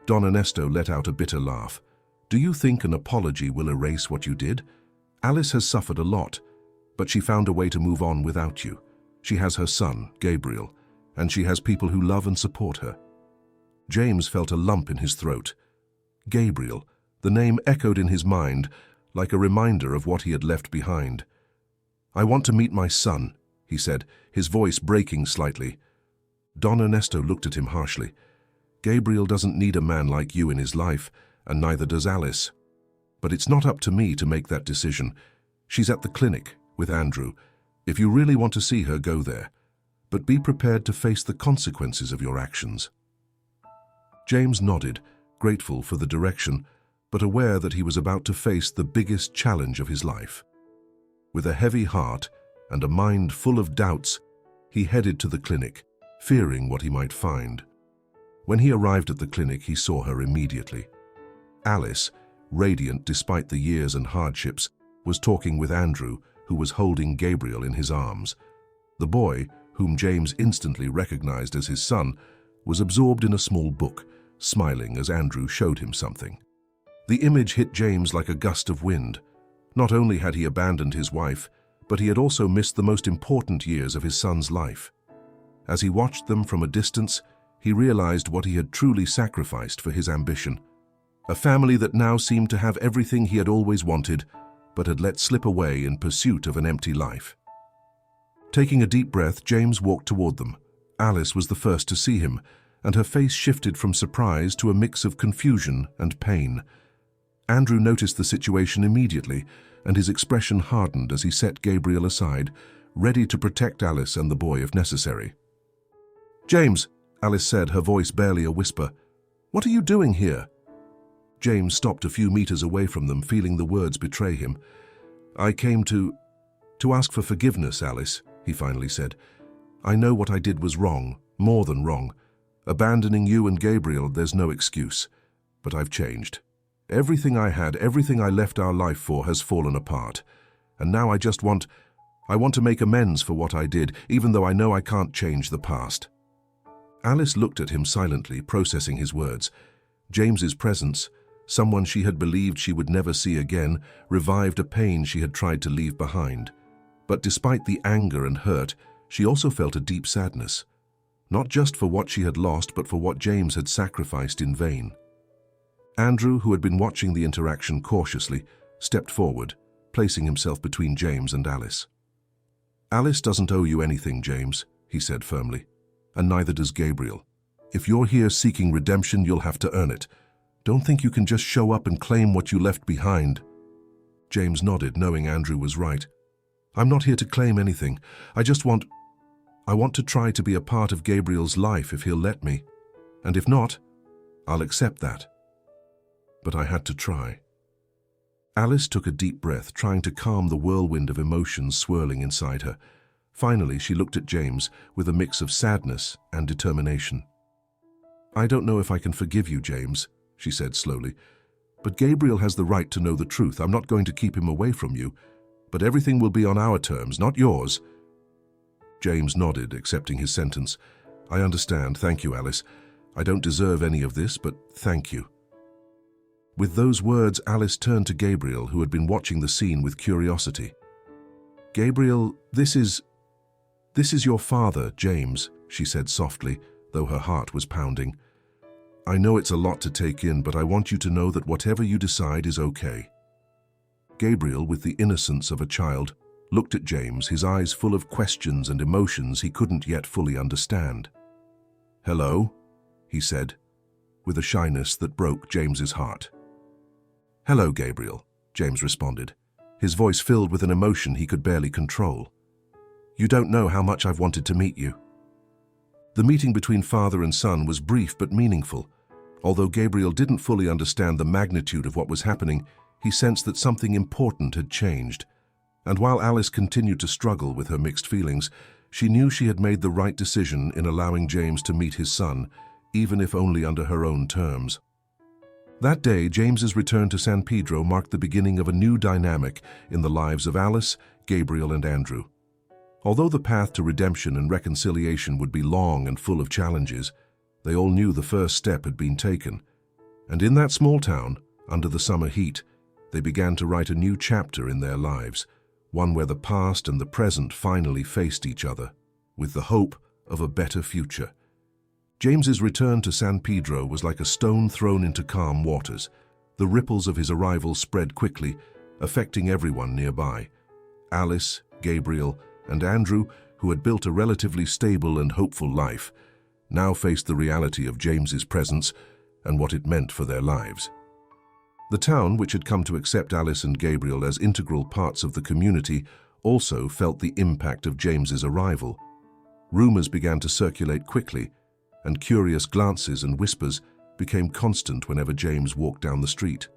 Don Ernesto let out a bitter laugh. "Do you think an apology will erase what you did? Alice has suffered a lot, but she found a way to move on without you. She has her son, Gabriel, and she has people who love and support her." James felt a lump in his throat. Gabriel, the name echoed in his mind like a reminder of what he had left behind. "I want to meet my son," he said, his voice breaking slightly. Don Ernesto looked at him harshly. "Gabriel doesn't need a man like you in his life, and neither does Alice. But it's not up to me to make that decision. She's at the clinic with Andrew. If you really want to see her, go there. But be prepared to face the consequences of your actions." James nodded, grateful for the direction, but aware that he was about to face the biggest challenge of his life. With a heavy heart and a mind full of doubts, he headed to the clinic, fearing what he might find. When he arrived at the clinic, he saw her immediately. Alice, radiant despite the years and hardships, was talking with Andrew, who was holding Gabriel in his arms. The boy, whom James instantly recognized as his son, was absorbed in a small book, smiling as Andrew showed him something. The image hit James like a gust of wind. Not only had he abandoned his wife, but he had also missed the most important years of his son's life. As he watched them from a distance, he realized what he had truly sacrificed for his ambition. A family that now seemed to have everything he had always wanted, but had let slip away in pursuit of an empty life. Taking a deep breath, James walked toward them. Alice was the first to see him, and her face shifted from surprise to a mix of confusion and pain. Andrew noticed the situation immediately, and his expression hardened as he set Gabriel aside, ready to protect Alice and the boy if necessary. "James," Alice said, her voice barely a whisper, "what are you doing here?" James stopped a few meters away from them, feeling the words betray him. "I came to ask for forgiveness, Alice," he finally said. "I know what I did was wrong, more than wrong. Abandoning you and Gabriel, there's no excuse. But I've changed. Everything I had, everything I left our life for has fallen apart. And now I want to make amends for what I did, even though I know I can't change the past." Alice looked at him silently, processing his words. James's presence, someone she had believed she would never see again, revived a pain she had tried to leave behind. But despite the anger and hurt, she also felt a deep sadness. Not just for what she had lost, but for what James had sacrificed in vain. Andrew, who had been watching the interaction cautiously, stepped forward, placing himself between James and Alice. "Alice doesn't owe you anything, James," he said firmly, "and neither does Gabriel. If you're here seeking redemption, you'll have to earn it. Don't think you can just show up and claim what you left behind." James nodded, knowing Andrew was right. "I'm not here to claim anything. I want to try to be a part of Gabriel's life if he'll let me. And if not, I'll accept that. But I had to try." Alice took a deep breath, trying to calm the whirlwind of emotions swirling inside her. Finally, she looked at James with a mix of sadness and determination. "I don't know if I can forgive you, James," she said slowly. "But Gabriel has the right to know the truth. I'm not going to keep him away from you. But everything will be on our terms, not yours." James nodded, accepting his sentence. "I understand. Thank you, Alice. I don't deserve any of this, but thank you." With those words, Alice turned to Gabriel, who had been watching the scene with curiosity. "Gabriel, this is your father, James," she said softly, though her heart was pounding. "I know it's a lot to take in, but I want you to know that whatever you decide is okay." Gabriel, with the innocence of a child, looked at James, his eyes full of questions and emotions he couldn't yet fully understand. "Hello," he said, with a shyness that broke James's heart. "Hello, Gabriel," James responded, his voice filled with an emotion he could barely control. "You don't know how much I've wanted to meet you." The meeting between father and son was brief but meaningful. Although Gabriel didn't fully understand the magnitude of what was happening, he sensed that something important had changed. And while Alice continued to struggle with her mixed feelings, she knew she had made the right decision in allowing James to meet his son, even if only under her own terms. That day, James's return to San Pedro marked the beginning of a new dynamic in the lives of Alice, Gabriel, and Andrew. Although the path to redemption and reconciliation would be long and full of challenges, they all knew the first step had been taken. And in that small town, under the summer heat, they began to write a new chapter in their lives, one where the past and the present finally faced each other, with the hope of a better future. James's return to San Pedro was like a stone thrown into calm waters. The ripples of his arrival spread quickly, affecting everyone nearby. Alice, Gabriel, and Andrew, who had built a relatively stable and hopeful life, now faced the reality of James's presence and what it meant for their lives. The town, which had come to accept Alice and Gabriel as integral parts of the community, also felt the impact of James's arrival. Rumors began to circulate quickly, and curious glances and whispers became constant whenever James walked down the street.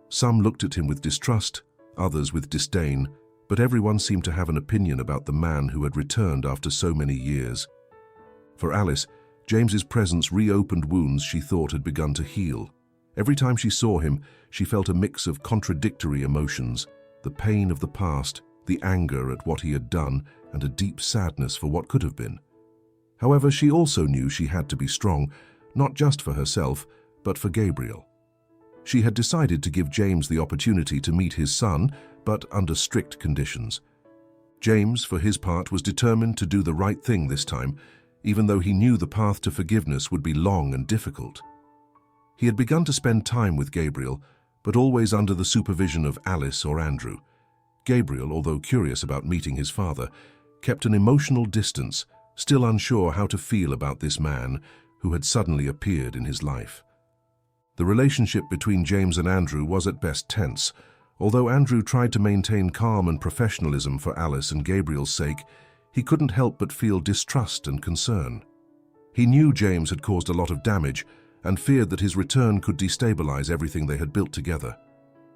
Some looked at him with distrust, others with disdain, but everyone seemed to have an opinion about the man who had returned after so many years. For Alice, James's presence reopened wounds she thought had begun to heal. Every time she saw him, she felt a mix of contradictory emotions, the pain of the past, the anger at what he had done, and a deep sadness for what could have been. However, she also knew she had to be strong, not just for herself, but for Gabriel. She had decided to give James the opportunity to meet his son, but under strict conditions. James, for his part, was determined to do the right thing this time, even though he knew the path to forgiveness would be long and difficult. He had begun to spend time with Gabriel, but always under the supervision of Alice or Andrew. Gabriel, although curious about meeting his father, kept an emotional distance, still unsure how to feel about this man who had suddenly appeared in his life. The relationship between James and Andrew was at best tense. Although Andrew tried to maintain calm and professionalism for Alice and Gabriel's sake, he couldn't help but feel distrust and concern. He knew James had caused a lot of damage and feared that his return could destabilize everything they had built together.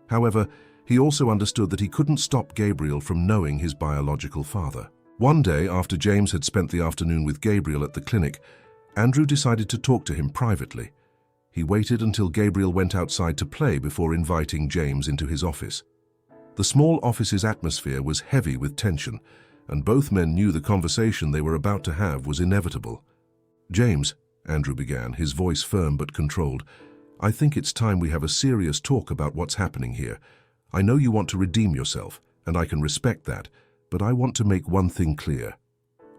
However, he also understood that he couldn't stop Gabriel from knowing his biological father. One day, after James had spent the afternoon with Gabriel at the clinic, Andrew decided to talk to him privately. He waited until Gabriel went outside to play before inviting James into his office. The small office's atmosphere was heavy with tension, and both men knew the conversation they were about to have was inevitable. "James," Andrew began, his voice firm but controlled, "I think it's time we have a serious talk about what's happening here. I know you want to redeem yourself, and I can respect that, but I want to make one thing clear.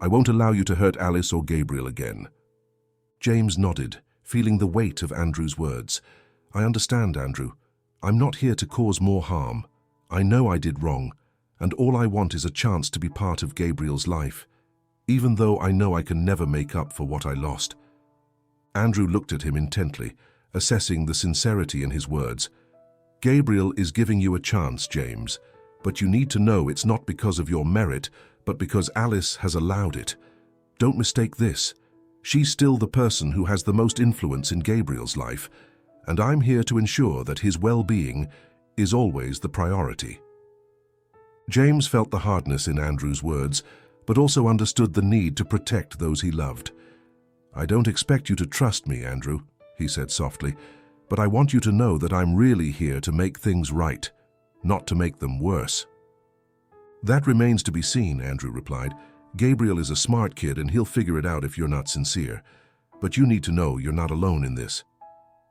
I won't allow you to hurt Alice or Gabriel again." James nodded, feeling the weight of Andrew's words. "I understand, Andrew. I'm not here to cause more harm. I know I did wrong, and all I want is a chance to be part of Gabriel's life, even though I know I can never make up for what I lost." Andrew looked at him intently, assessing the sincerity in his words. "Gabriel is giving you a chance, James, but you need to know it's not because of your merit, but because Alice has allowed it. Don't mistake this. She's still the person who has the most influence in Gabriel's life, and I'm here to ensure that his well-being is always the priority." James felt the hardness in Andrew's words, but also understood the need to protect those he loved. "I don't expect you to trust me, Andrew," he said softly, "but I want you to know that I'm really here to make things right, not to make them worse." "That remains to be seen," Andrew replied. "Gabriel is a smart kid and he'll figure it out if you're not sincere. But you need to know you're not alone in this.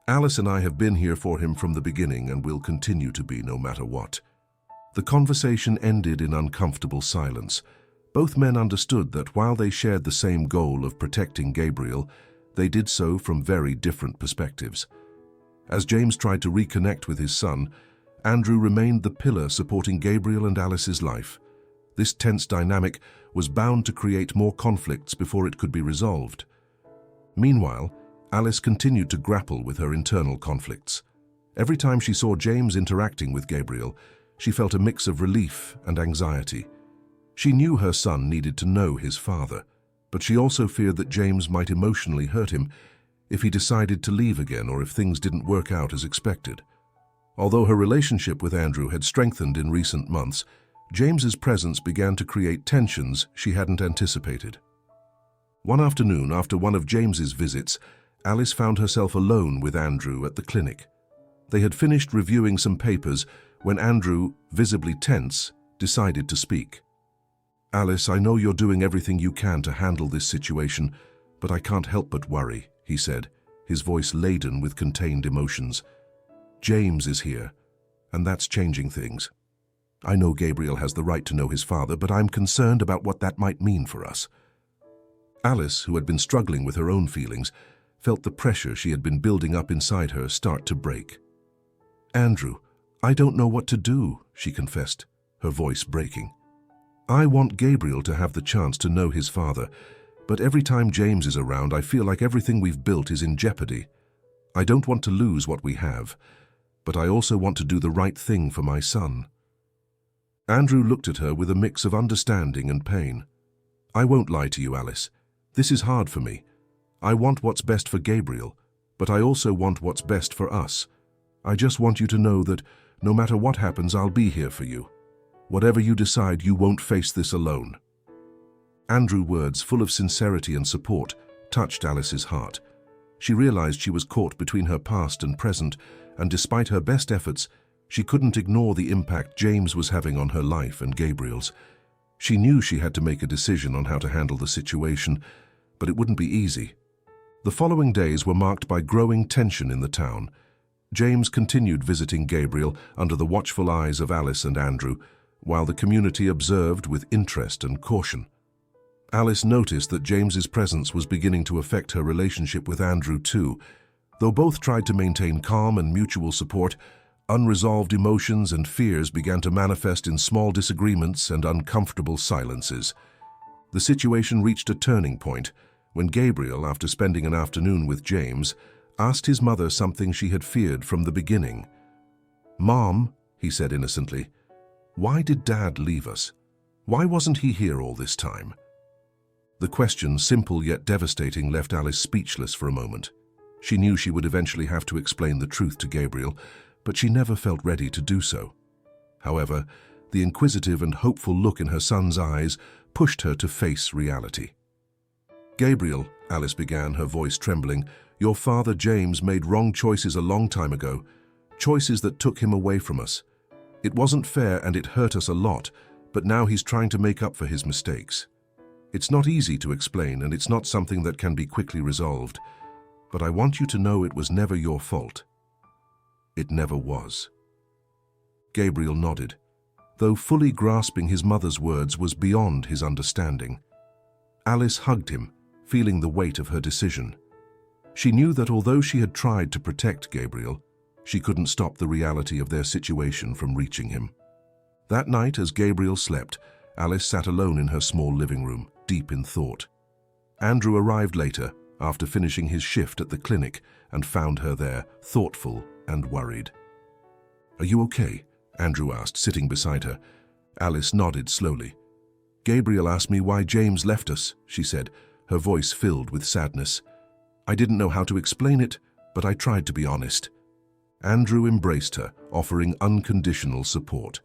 Alice and I have been here for him from the beginning and will continue to be no matter what." The conversation ended in uncomfortable silence. Both men understood that while they shared the same goal of protecting Gabriel, they did so from very different perspectives. As James tried to reconnect with his son, Andrew remained the pillar supporting Gabriel and Alice's life. This tense dynamic was bound to create more conflicts before it could be resolved. Meanwhile, Alice continued to grapple with her internal conflicts. Every time she saw James interacting with Gabriel, she felt a mix of relief and anxiety. She knew her son needed to know his father, but she also feared that James might emotionally hurt him if he decided to leave again or if things didn't work out as expected. Although her relationship with Andrew had strengthened in recent months, James's presence began to create tensions she hadn't anticipated. One afternoon, after one of James's visits, Alice found herself alone with Andrew at the clinic. They had finished reviewing some papers when Andrew, visibly tense, decided to speak. "Alice, I know you're doing everything you can to handle this situation, but I can't help but worry," he said, his voice laden with contained emotions. "James is here, and that's changing things. I know Gabriel has the right to know his father, but I'm concerned about what that might mean for us." Alice, who had been struggling with her own feelings, felt the pressure she had been building up inside her start to break. "Andrew, I don't know what to do," she confessed, her voice breaking. "I want Gabriel to have the chance to know his father, but every time James is around, I feel like everything we've built is in jeopardy. I don't want to lose what we have, but I also want to do the right thing for my son." Andrew looked at her with a mix of understanding and pain. "I won't lie to you, Alice. This is hard for me. I want what's best for Gabriel, but I also want what's best for us. I just want you to know that no matter what happens, I'll be here for you. Whatever you decide, you won't face this alone." Andrew's words, full of sincerity and support, touched Alice's heart. She realized she was caught between her past and present, and despite her best efforts, she couldn't ignore the impact James was having on her life and Gabriel's. She knew she had to make a decision on how to handle the situation, but it wouldn't be easy. The following days were marked by growing tension in the town. James continued visiting Gabriel under the watchful eyes of Alice and Andrew, while the community observed with interest and caution. Alice noticed that James's presence was beginning to affect her relationship with Andrew too. Though both tried to maintain calm and mutual support, unresolved emotions and fears began to manifest in small disagreements and uncomfortable silences. The situation reached a turning point when Gabriel, after spending an afternoon with James, asked his mother something she had feared from the beginning. "Mom," he said innocently, "why did Dad leave us? Why wasn't he here all this time?" The question, simple yet devastating, left Alice speechless for a moment. She knew she would eventually have to explain the truth to Gabriel, but she never felt ready to do so. However, the inquisitive and hopeful look in her son's eyes pushed her to face reality. "Gabriel," Alice began, her voice trembling, "your father James made wrong choices a long time ago, choices that took him away from us. It wasn't fair and it hurt us a lot, but now he's trying to make up for his mistakes. It's not easy to explain, and it's not something that can be quickly resolved, but I want you to know it was never your fault. It never was." Gabriel nodded, though fully grasping his mother's words was beyond his understanding. Alice hugged him, feeling the weight of her decision. She knew that although she had tried to protect Gabriel, she couldn't stop the reality of their situation from reaching him. That night, as Gabriel slept, Alice sat alone in her small living room, deep in thought. Andrew arrived later, after finishing his shift at the clinic, and found her there, thoughtful and worried. "Are you okay?" Andrew asked, sitting beside her. Alice nodded slowly. "Gabriel asked me why James left us," she said, her voice filled with sadness. "I didn't know how to explain it, but I tried to be honest." Andrew embraced her, offering unconditional support.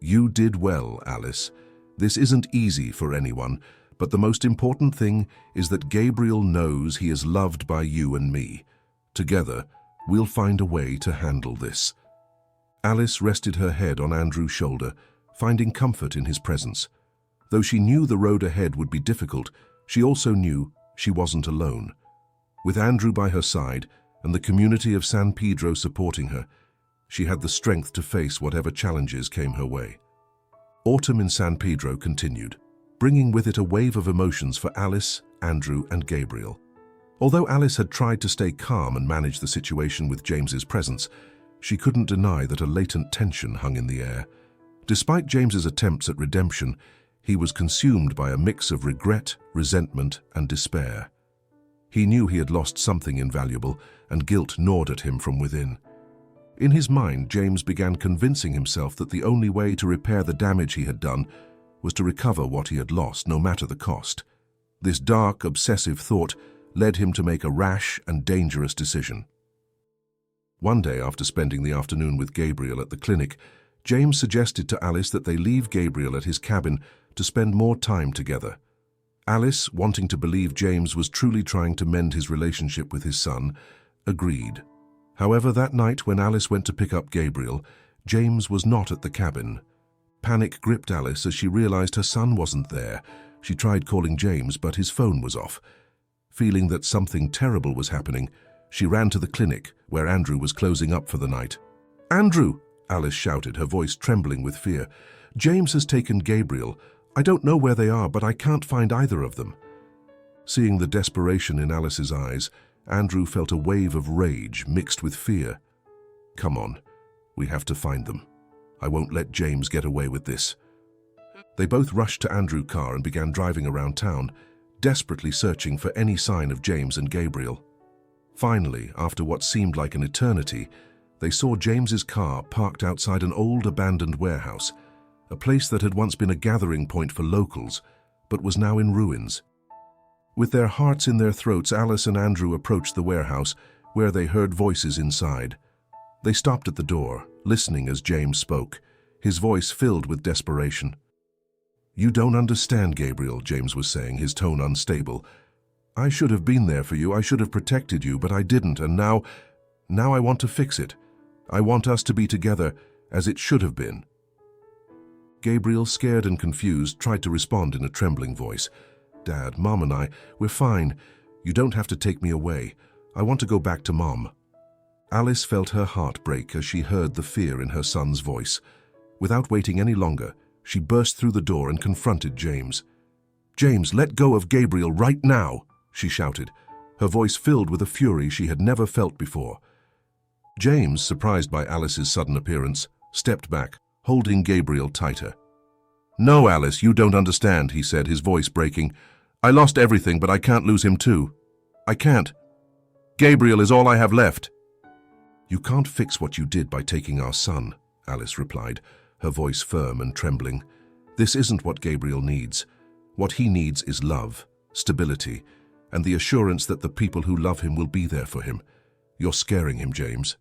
"You did well, Alice. This isn't easy for anyone, but the most important thing is that Gabriel knows he is loved by you and me. Together, we'll find a way to handle this." Alice rested her head on Andrew's shoulder, finding comfort in his presence. Though she knew the road ahead would be difficult, she also knew she wasn't alone. With Andrew by her side and the community of San Pedro supporting her, she had the strength to face whatever challenges came her way. Autumn in San Pedro continued, bringing with it a wave of emotions for Alice, Andrew, and Gabriel. Although Alice had tried to stay calm and manage the situation with James's presence, she couldn't deny that a latent tension hung in the air. Despite James's attempts at redemption, he was consumed by a mix of regret, resentment, and despair. He knew he had lost something invaluable, and guilt gnawed at him from within. In his mind, James began convincing himself that the only way to repair the damage he had done was to recover what he had lost, no matter the cost. This dark, obsessive thought led him to make a rash and dangerous decision. One day, after spending the afternoon with Gabriel at the clinic, James suggested to Alice that they leave Gabriel at his cabin to spend more time together. Alice, wanting to believe James was truly trying to mend his relationship with his son, agreed. However, that night when Alice went to pick up Gabriel, James was not at the cabin. Panic gripped Alice as she realized her son wasn't there. She tried calling James, but his phone was off. Feeling that something terrible was happening, she ran to the clinic, where Andrew was closing up for the night. "Andrew!" Alice shouted, her voice trembling with fear. "James has taken Gabriel. I don't know where they are, but I can't find either of them." Seeing the desperation in Alice's eyes, Andrew felt a wave of rage mixed with fear. "Come on, we have to find them. I won't let James get away with this." They both rushed to Andrew's car and began driving around town, desperately searching for any sign of James and Gabriel. Finally, after what seemed like an eternity, they saw James's car parked outside an old abandoned warehouse, a place that had once been a gathering point for locals, but was now in ruins. With their hearts in their throats, Alice and Andrew approached the warehouse, where they heard voices inside. They stopped at the door, listening as James spoke, his voice filled with desperation. "You don't understand, Gabriel," James was saying, his tone unstable. "I should have been there for you, I should have protected you, but I didn't, and now I want to fix it. I want us to be together, as it should have been." Gabriel, scared and confused, tried to respond in a trembling voice. "Dad, Mom and we're fine. You don't have to take me away. I want to go back to Mom." Alice felt her heart break as she heard the fear in her son's voice. Without waiting any longer, she burst through the door and confronted James. "James, let go of Gabriel right now!" she shouted, her voice filled with a fury she had never felt before. James, surprised by Alice's sudden appearance, stepped back, holding Gabriel tighter. "No, Alice, you don't understand," he said, his voice breaking. "I lost everything, but I can't lose him too. I can't. Gabriel is all I have left." "You can't fix what you did by taking our son," Alice replied, her voice firm and trembling. "This isn't what Gabriel needs. What he needs is love, stability, and the assurance that the people who love him will be there for him. You're scaring him, James."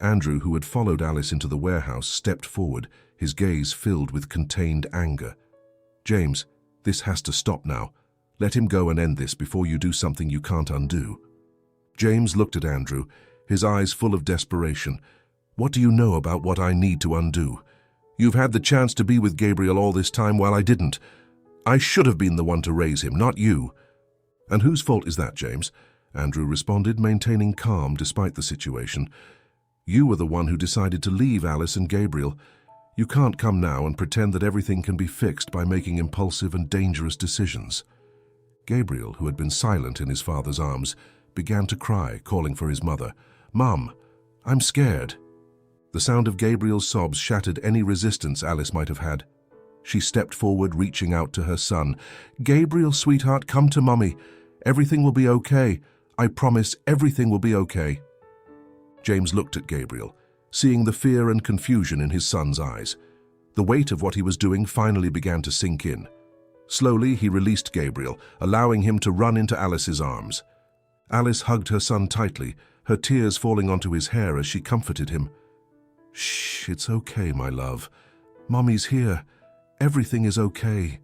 Andrew, who had followed Alice into the warehouse, stepped forward, his gaze filled with contained anger. "James, this has to stop now. Let him go and end this before you do something you can't undo." James looked at Andrew, his eyes full of desperation. "What do you know about what I need to undo? You've had the chance to be with Gabriel all this time while I didn't. I should have been the one to raise him, not you." "And whose fault is that, James?" Andrew responded, maintaining calm despite the situation. "You were the one who decided to leave Alice and Gabriel. You can't come now and pretend that everything can be fixed by making impulsive and dangerous decisions." Gabriel, who had been silent in his father's arms, began to cry, calling for his mother. "Mom, I'm scared." The sound of Gabriel's sobs shattered any resistance Alice might have had. She stepped forward, reaching out to her son. "Gabriel, sweetheart, come to Mummy. Everything will be okay. I promise everything will be okay." James looked at Gabriel, seeing the fear and confusion in his son's eyes. The weight of what he was doing finally began to sink in. Slowly, he released Gabriel, allowing him to run into Alice's arms. Alice hugged her son tightly, her tears falling onto his hair as she comforted him. "Shh, it's okay, my love. Mommy's here. Everything is okay."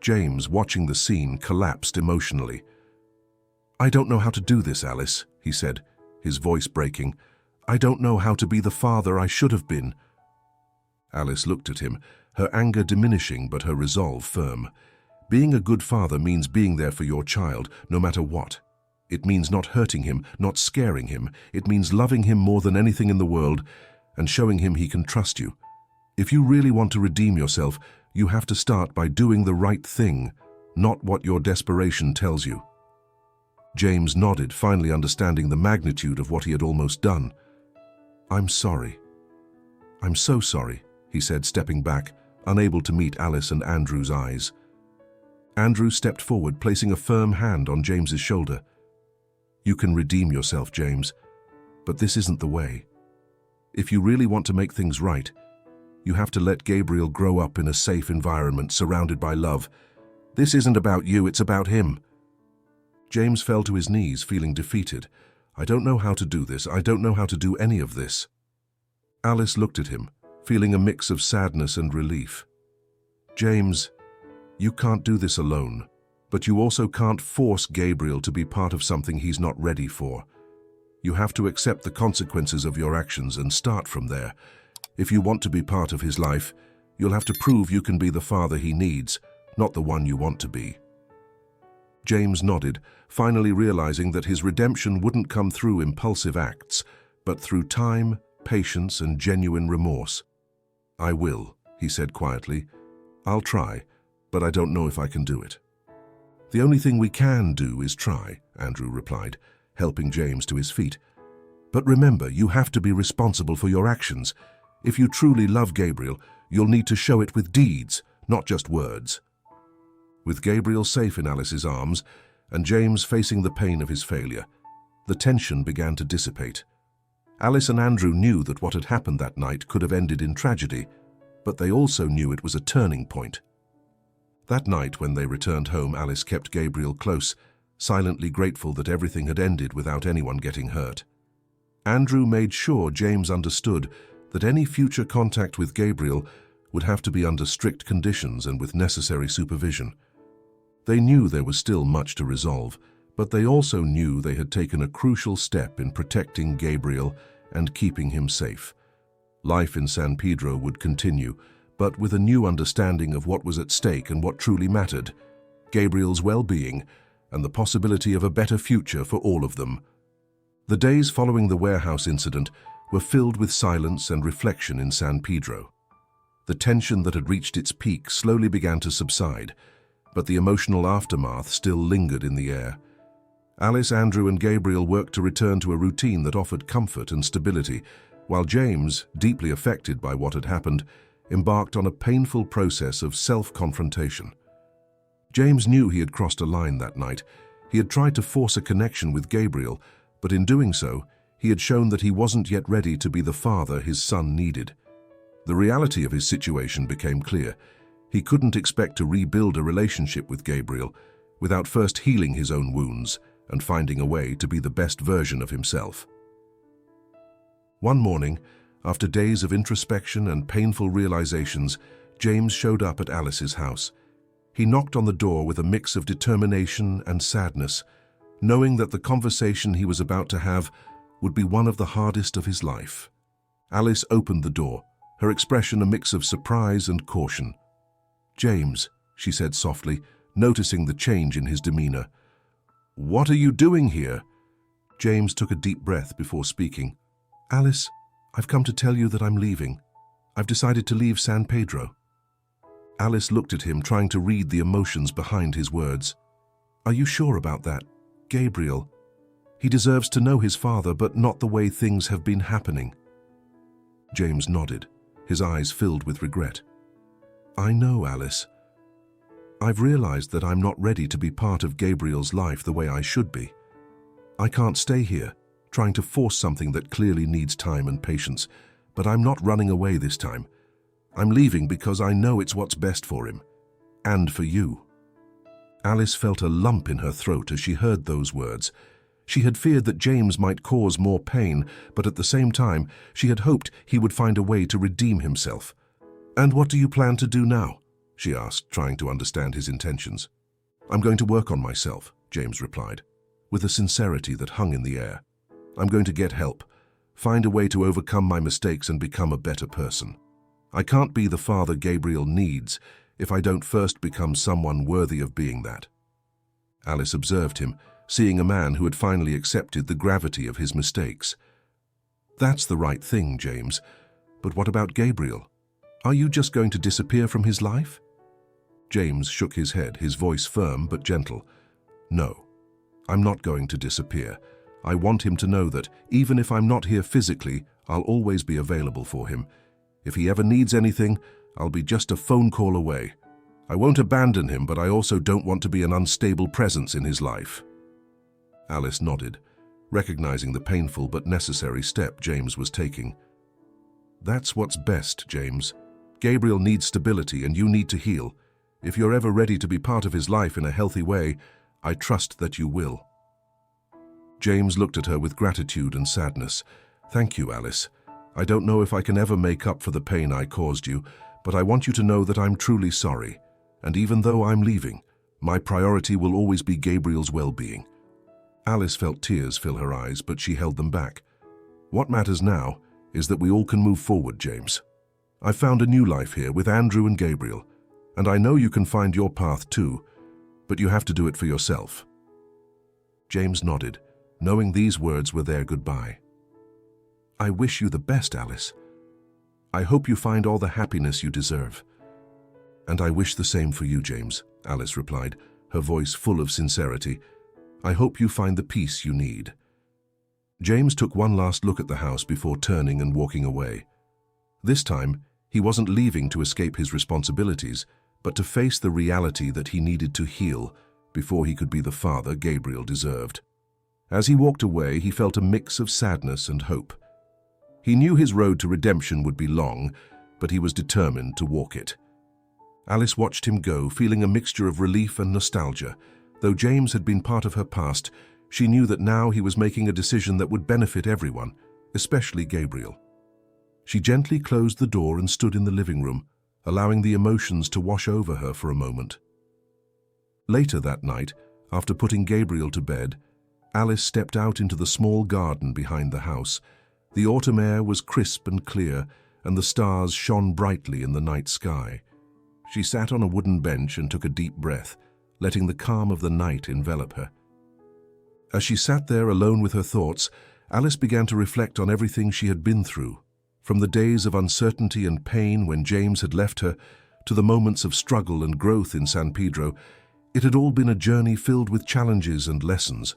James, watching the scene, collapsed emotionally. "I don't know how to do this, Alice," he said, his voice breaking. "I don't know how to be the father I should have been." Alice looked at him, her anger diminishing but her resolve firm. Being a good father means being there for your child, no matter what. It means not hurting him, not scaring him. It means loving him more than anything in the world and showing him he can trust you. If you really want to redeem yourself, you have to start by doing the right thing, not what your desperation tells you. James nodded, finally understanding the magnitude of what he had almost done. "I'm sorry. I'm so sorry," he said, stepping back, unable to meet Alice and Andrew's eyes. Andrew stepped forward, placing a firm hand on James's shoulder. "You can redeem yourself, James, but this isn't the way. If you really want to make things right, you have to let Gabriel grow up in a safe environment surrounded by love. This isn't about you, it's about him." James fell to his knees, feeling defeated. I don't know how to do this. I don't know how to do any of this." Alice looked at him, feeling a mix of sadness and relief. "James, you can't do this alone, but you also can't force Gabriel to be part of something he's not ready for. You have to accept the consequences of your actions and start from there. If you want to be part of his life, you'll have to prove you can be the father he needs, not the one you want to be." James nodded, finally realizing that his redemption wouldn't come through impulsive acts, but through time, patience, and genuine remorse. "I will," he said quietly. "I'll try, but I don't know if I can do it." "The only thing we can do is try," Andrew replied, helping James to his feet. "But remember, you have to be responsible for your actions. If you truly love Gabriel, you'll need to show it with deeds, not just words." With Gabriel safe in Alice's arms and James facing the pain of his failure, the tension began to dissipate. Alice and Andrew knew that what had happened that night could have ended in tragedy, but they also knew it was a turning point. That night, when they returned home, Alice kept Gabriel close, silently grateful that everything had ended without anyone getting hurt. Andrew made sure James understood that any future contact with Gabriel would have to be under strict conditions and with necessary supervision. They knew there was still much to resolve, but they also knew they had taken a crucial step in protecting Gabriel and keeping him safe. Life in San Pedro would continue, but with a new understanding of what was at stake and what truly mattered: Gabriel's well-being and the possibility of a better future for all of them. The days following the warehouse incident were filled with silence and reflection in San Pedro. The tension that had reached its peak slowly began to subside, but the emotional aftermath still lingered in the air. Alice, Andrew, and Gabriel worked to return to a routine that offered comfort and stability, while James, deeply affected by what had happened, embarked on a painful process of self-confrontation. James knew he had crossed a line that night. He had tried to force a connection with Gabriel, but in doing so, he had shown that he wasn't yet ready to be the father his son needed. The reality of his situation became clear. He couldn't expect to rebuild a relationship with Gabriel without first healing his own wounds and finding a way to be the best version of himself. One morning, after days of introspection and painful realizations, James showed up at Alice's house. He knocked on the door with a mix of determination and sadness, knowing that the conversation he was about to have would be one of the hardest of his life. Alice opened the door, her expression a mix of surprise and caution. "James," she said softly, noticing the change in his demeanor. "What are you doing here?" James took a deep breath before speaking. "Alice, I've come to tell you that I'm leaving. I've decided to leave San Pedro." Alice looked at him, trying to read the emotions behind his words. "Are you sure about that? Gabriel, he deserves to know his father, but not the way things have been happening." James nodded, his eyes filled with regret. "I know, Alice. I've realized that I'm not ready to be part of Gabriel's life the way I should be. I can't stay here, trying to force something that clearly needs time and patience, but I'm not running away this time. I'm leaving because I know it's what's best for him. And for you." Alice felt a lump in her throat as she heard those words. She had feared that James might cause more pain, but at the same time, she had hoped he would find a way to redeem himself. "And what do you plan to do now?" she asked, trying to understand his intentions. "I'm going to work on myself," James replied, with a sincerity that hung in the air. "I'm going to get help, find a way to overcome my mistakes and become a better person. I can't be the father Gabriel needs if I don't first become someone worthy of being that." Alice observed him, seeing a man who had finally accepted the gravity of his mistakes. "That's the right thing, James. But what about Gabriel? Are you just going to disappear from his life?" James shook his head, his voice firm but gentle. "No, I'm not going to disappear. I want him to know that, even if I'm not here physically, I'll always be available for him. If he ever needs anything, I'll be just a phone call away. I won't abandon him, but I also don't want to be an unstable presence in his life." Alice nodded, recognizing the painful but necessary step James was taking. "That's what's best, James. Gabriel needs stability and you need to heal. If you're ever ready to be part of his life in a healthy way, I trust that you will." James looked at her with gratitude and sadness. "Thank you, Alice. I don't know if I can ever make up for the pain I caused you, but I want you to know that I'm truly sorry. And even though I'm leaving, my priority will always be Gabriel's well-being." Alice felt tears fill her eyes, but she held them back. "What matters now is that we all can move forward, James. I've found a new life here with Andrew and Gabriel, and I know you can find your path too, but you have to do it for yourself." James nodded, knowing these words were their goodbye. "I wish you the best, Alice. I hope you find all the happiness you deserve." "And I wish the same for you, James," Alice replied, her voice full of sincerity. "I hope you find the peace you need." James took one last look at the house before turning and walking away. This time, he wasn't leaving to escape his responsibilities, but to face the reality that he needed to heal before he could be the father Gabriel deserved. As he walked away, he felt a mix of sadness and hope. He knew his road to redemption would be long, but he was determined to walk it. Alice watched him go, feeling a mixture of relief and nostalgia. Though James had been part of her past, she knew that now he was making a decision that would benefit everyone, especially Gabriel. She gently closed the door and stood in the living room, allowing the emotions to wash over her for a moment. Later that night, after putting Gabriel to bed, Alice stepped out into the small garden behind the house. The autumn air was crisp and clear, and the stars shone brightly in the night sky. She sat on a wooden bench and took a deep breath, letting the calm of the night envelop her. As she sat there alone with her thoughts, Alice began to reflect on everything she had been through, from the days of uncertainty and pain when James had left her, to the moments of struggle and growth in San Pedro. It had all been a journey filled with challenges and lessons.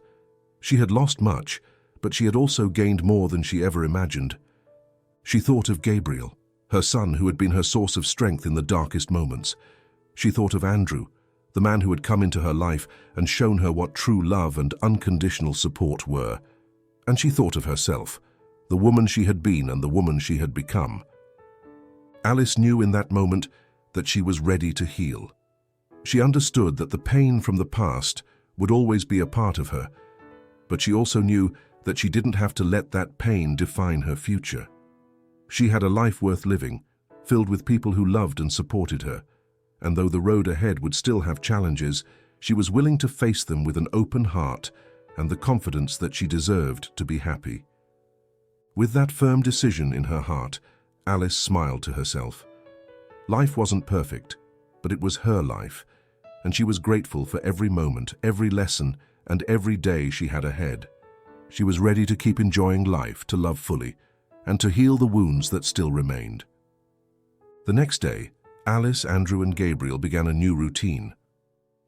She had lost much, but she had also gained more than she ever imagined. She thought of Gabriel, her son who had been her source of strength in the darkest moments. She thought of Andrew, the man who had come into her life and shown her what true love and unconditional support were. And she thought of herself, the woman she had been and the woman she had become. Alice knew in that moment that she was ready to heal. She understood that the pain from the past would always be a part of her, but she also knew that she didn't have to let that pain define her future. She had a life worth living, filled with people who loved and supported her, and though the road ahead would still have challenges, she was willing to face them with an open heart and the confidence that she deserved to be happy. With that firm decision in her heart, Alice smiled to herself. Life wasn't perfect, but it was her life, and she was grateful for every moment, every lesson, and every day she had ahead. She was ready to keep enjoying life, to love fully, and to heal the wounds that still remained. The next day, Alice, Andrew, and Gabriel began a new routine.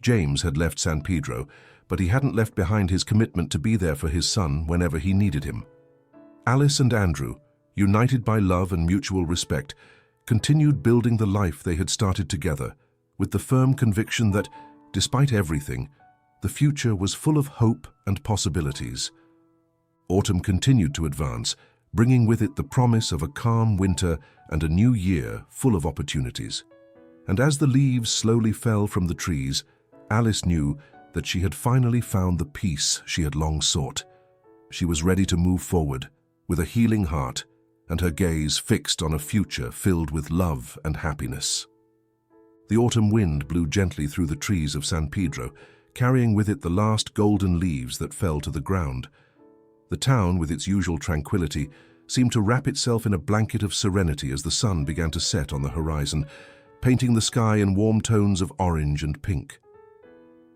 James had left San Pedro, but he hadn't left behind his commitment to be there for his son whenever he needed him. Alice and Andrew, united by love and mutual respect, continued building the life they had started together, with the firm conviction that, despite everything, the future was full of hope and possibilities. Autumn continued to advance, bringing with it the promise of a calm winter and a new year full of opportunities. And as the leaves slowly fell from the trees, Alice knew that she had finally found the peace she had long sought. She was ready to move forward, with a healing heart and her gaze fixed on a future filled with love and happiness. The autumn wind blew gently through the trees of San Pedro, carrying with it the last golden leaves that fell to the ground. The town, with its usual tranquility, seemed to wrap itself in a blanket of serenity as the sun began to set on the horizon, painting the sky in warm tones of orange and pink.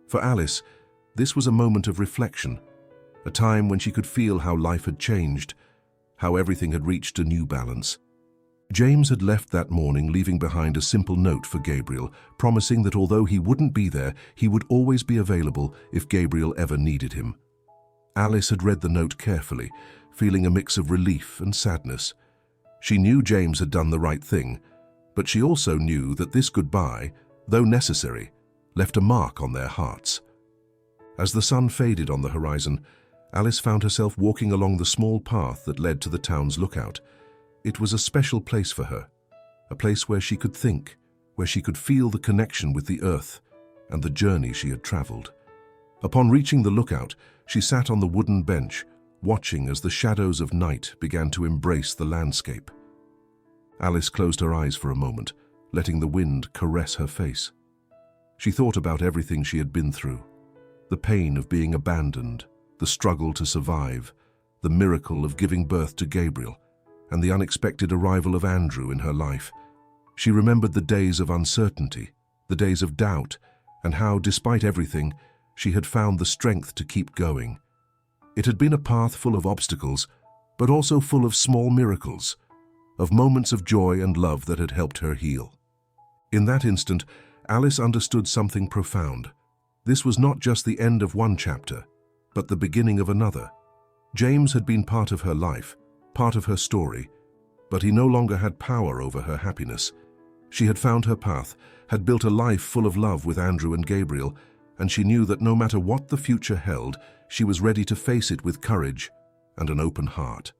For Alice, this was a moment of reflection, a time when she could feel how life had changed, how everything had reached a new balance. James had left that morning, leaving behind a simple note for Gabriel, promising that although he wouldn't be there, he would always be available if Gabriel ever needed him. Alice had read the note carefully, feeling a mix of relief and sadness. She knew James had done the right thing, but she also knew that this goodbye, though necessary, left a mark on their hearts. As the sun faded on the horizon, Alice found herself walking along the small path that led to the town's lookout. It was a special place for her, a place where she could think, where she could feel the connection with the earth and the journey she had traveled. Upon reaching the lookout, She sat on the wooden bench, watching as the shadows of night began to embrace the landscape. Alice closed her eyes for a moment, letting the wind caress her face. She thought about everything she had been through: the pain of being abandoned, the struggle to survive, the miracle of giving birth to Gabriel, and the unexpected arrival of Andrew in her life. She remembered the days of uncertainty, the days of doubt, and how, despite everything, she had found the strength to keep going. It had been a path full of obstacles, but also full of small miracles, of moments of joy and love that had helped her heal. In that instant, Alice understood something profound. This was not just the end of one chapter, but the beginning of another. James had been part of her life, part of her story, but he no longer had power over her happiness. She had found her path, had built a life full of love with Andrew and Gabriel, and she knew that no matter what the future held, she was ready to face it with courage and an open heart.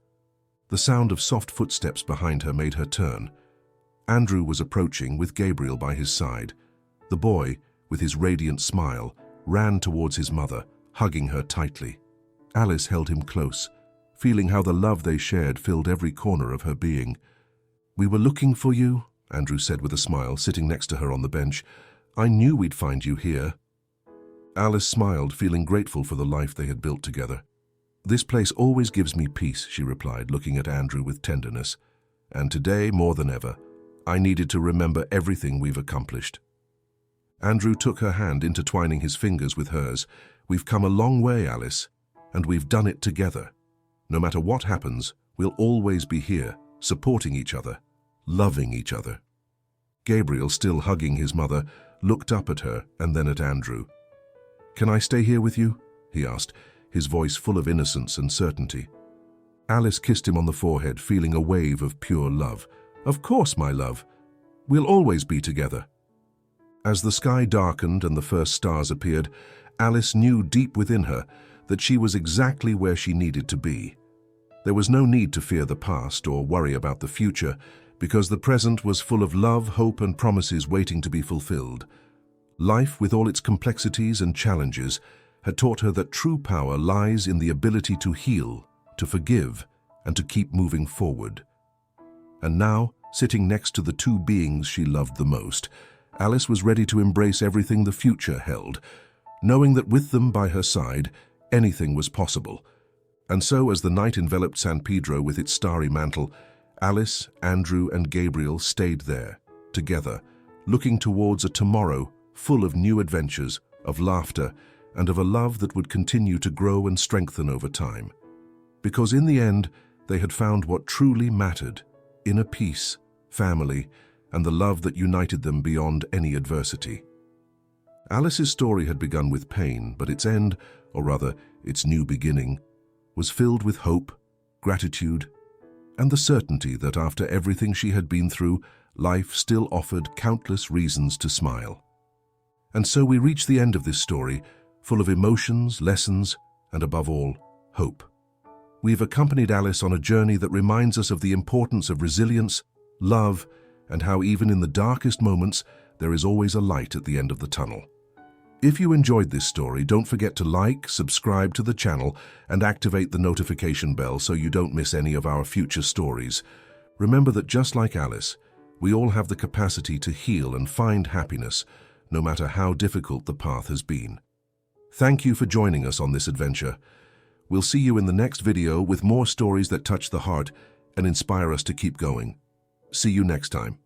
The sound of soft footsteps behind her made her turn. Andrew was approaching with Gabriel by his side. The boy, with his radiant smile, ran towards his mother, hugging her tightly. Alice held him close, feeling how the love they shared filled every corner of her being. "We were looking for you," Andrew said with a smile, sitting next to her on the bench. "I knew we'd find you here." Alice smiled, feeling grateful for the life they had built together. "This place always gives me peace," she replied, looking at Andrew with tenderness. "And today, more than ever, I needed to remember everything we've accomplished." Andrew took her hand, intertwining his fingers with hers. "We've come a long way, Alice, and we've done it together. No matter what happens, we'll always be here, supporting each other, loving each other." Gabriel, still hugging his mother, looked up at her and then at Andrew. "Can I stay here with you?" he asked, his voice full of innocence and certainty. Alice kissed him on the forehead, feeling a wave of pure love. "Of course, my love. We'll always be together." As the sky darkened and the first stars appeared, Alice knew deep within her that she was exactly where she needed to be. There was no need to fear the past or worry about the future, because the present was full of love, hope, and promises waiting to be fulfilled. Life, with all its complexities and challenges, had taught her that true power lies in the ability to heal, to forgive, and to keep moving forward. And now, sitting next to the two beings she loved the most, Alice was ready to embrace everything the future held, knowing that with them by her side, anything was possible. And so, as the night enveloped San Pedro with its starry mantle, Alice, Andrew, and Gabriel stayed there, together, looking towards a tomorrow full of new adventures, of laughter, and of a love that would continue to grow and strengthen over time. Because in the end, they had found what truly mattered: inner peace, family, and the love that united them beyond any adversity. Alice's story had begun with pain, but its end, or rather, its new beginning, was filled with hope, gratitude, and the certainty that after everything she had been through, life still offered countless reasons to smile. And so we reach the end of this story, full of emotions, lessons, and above all, hope. We've accompanied Alice on a journey that reminds us of the importance of resilience, love, and how even in the darkest moments, there is always a light at the end of the tunnel. If you enjoyed this story, don't forget to like, subscribe to the channel, and activate the notification bell so you don't miss any of our future stories. Remember that just like Alice, we all have the capacity to heal and find happiness, no matter how difficult the path has been. Thank you for joining us on this adventure. We'll see you in the next video with more stories that touch the heart and inspire us to keep going. See you next time.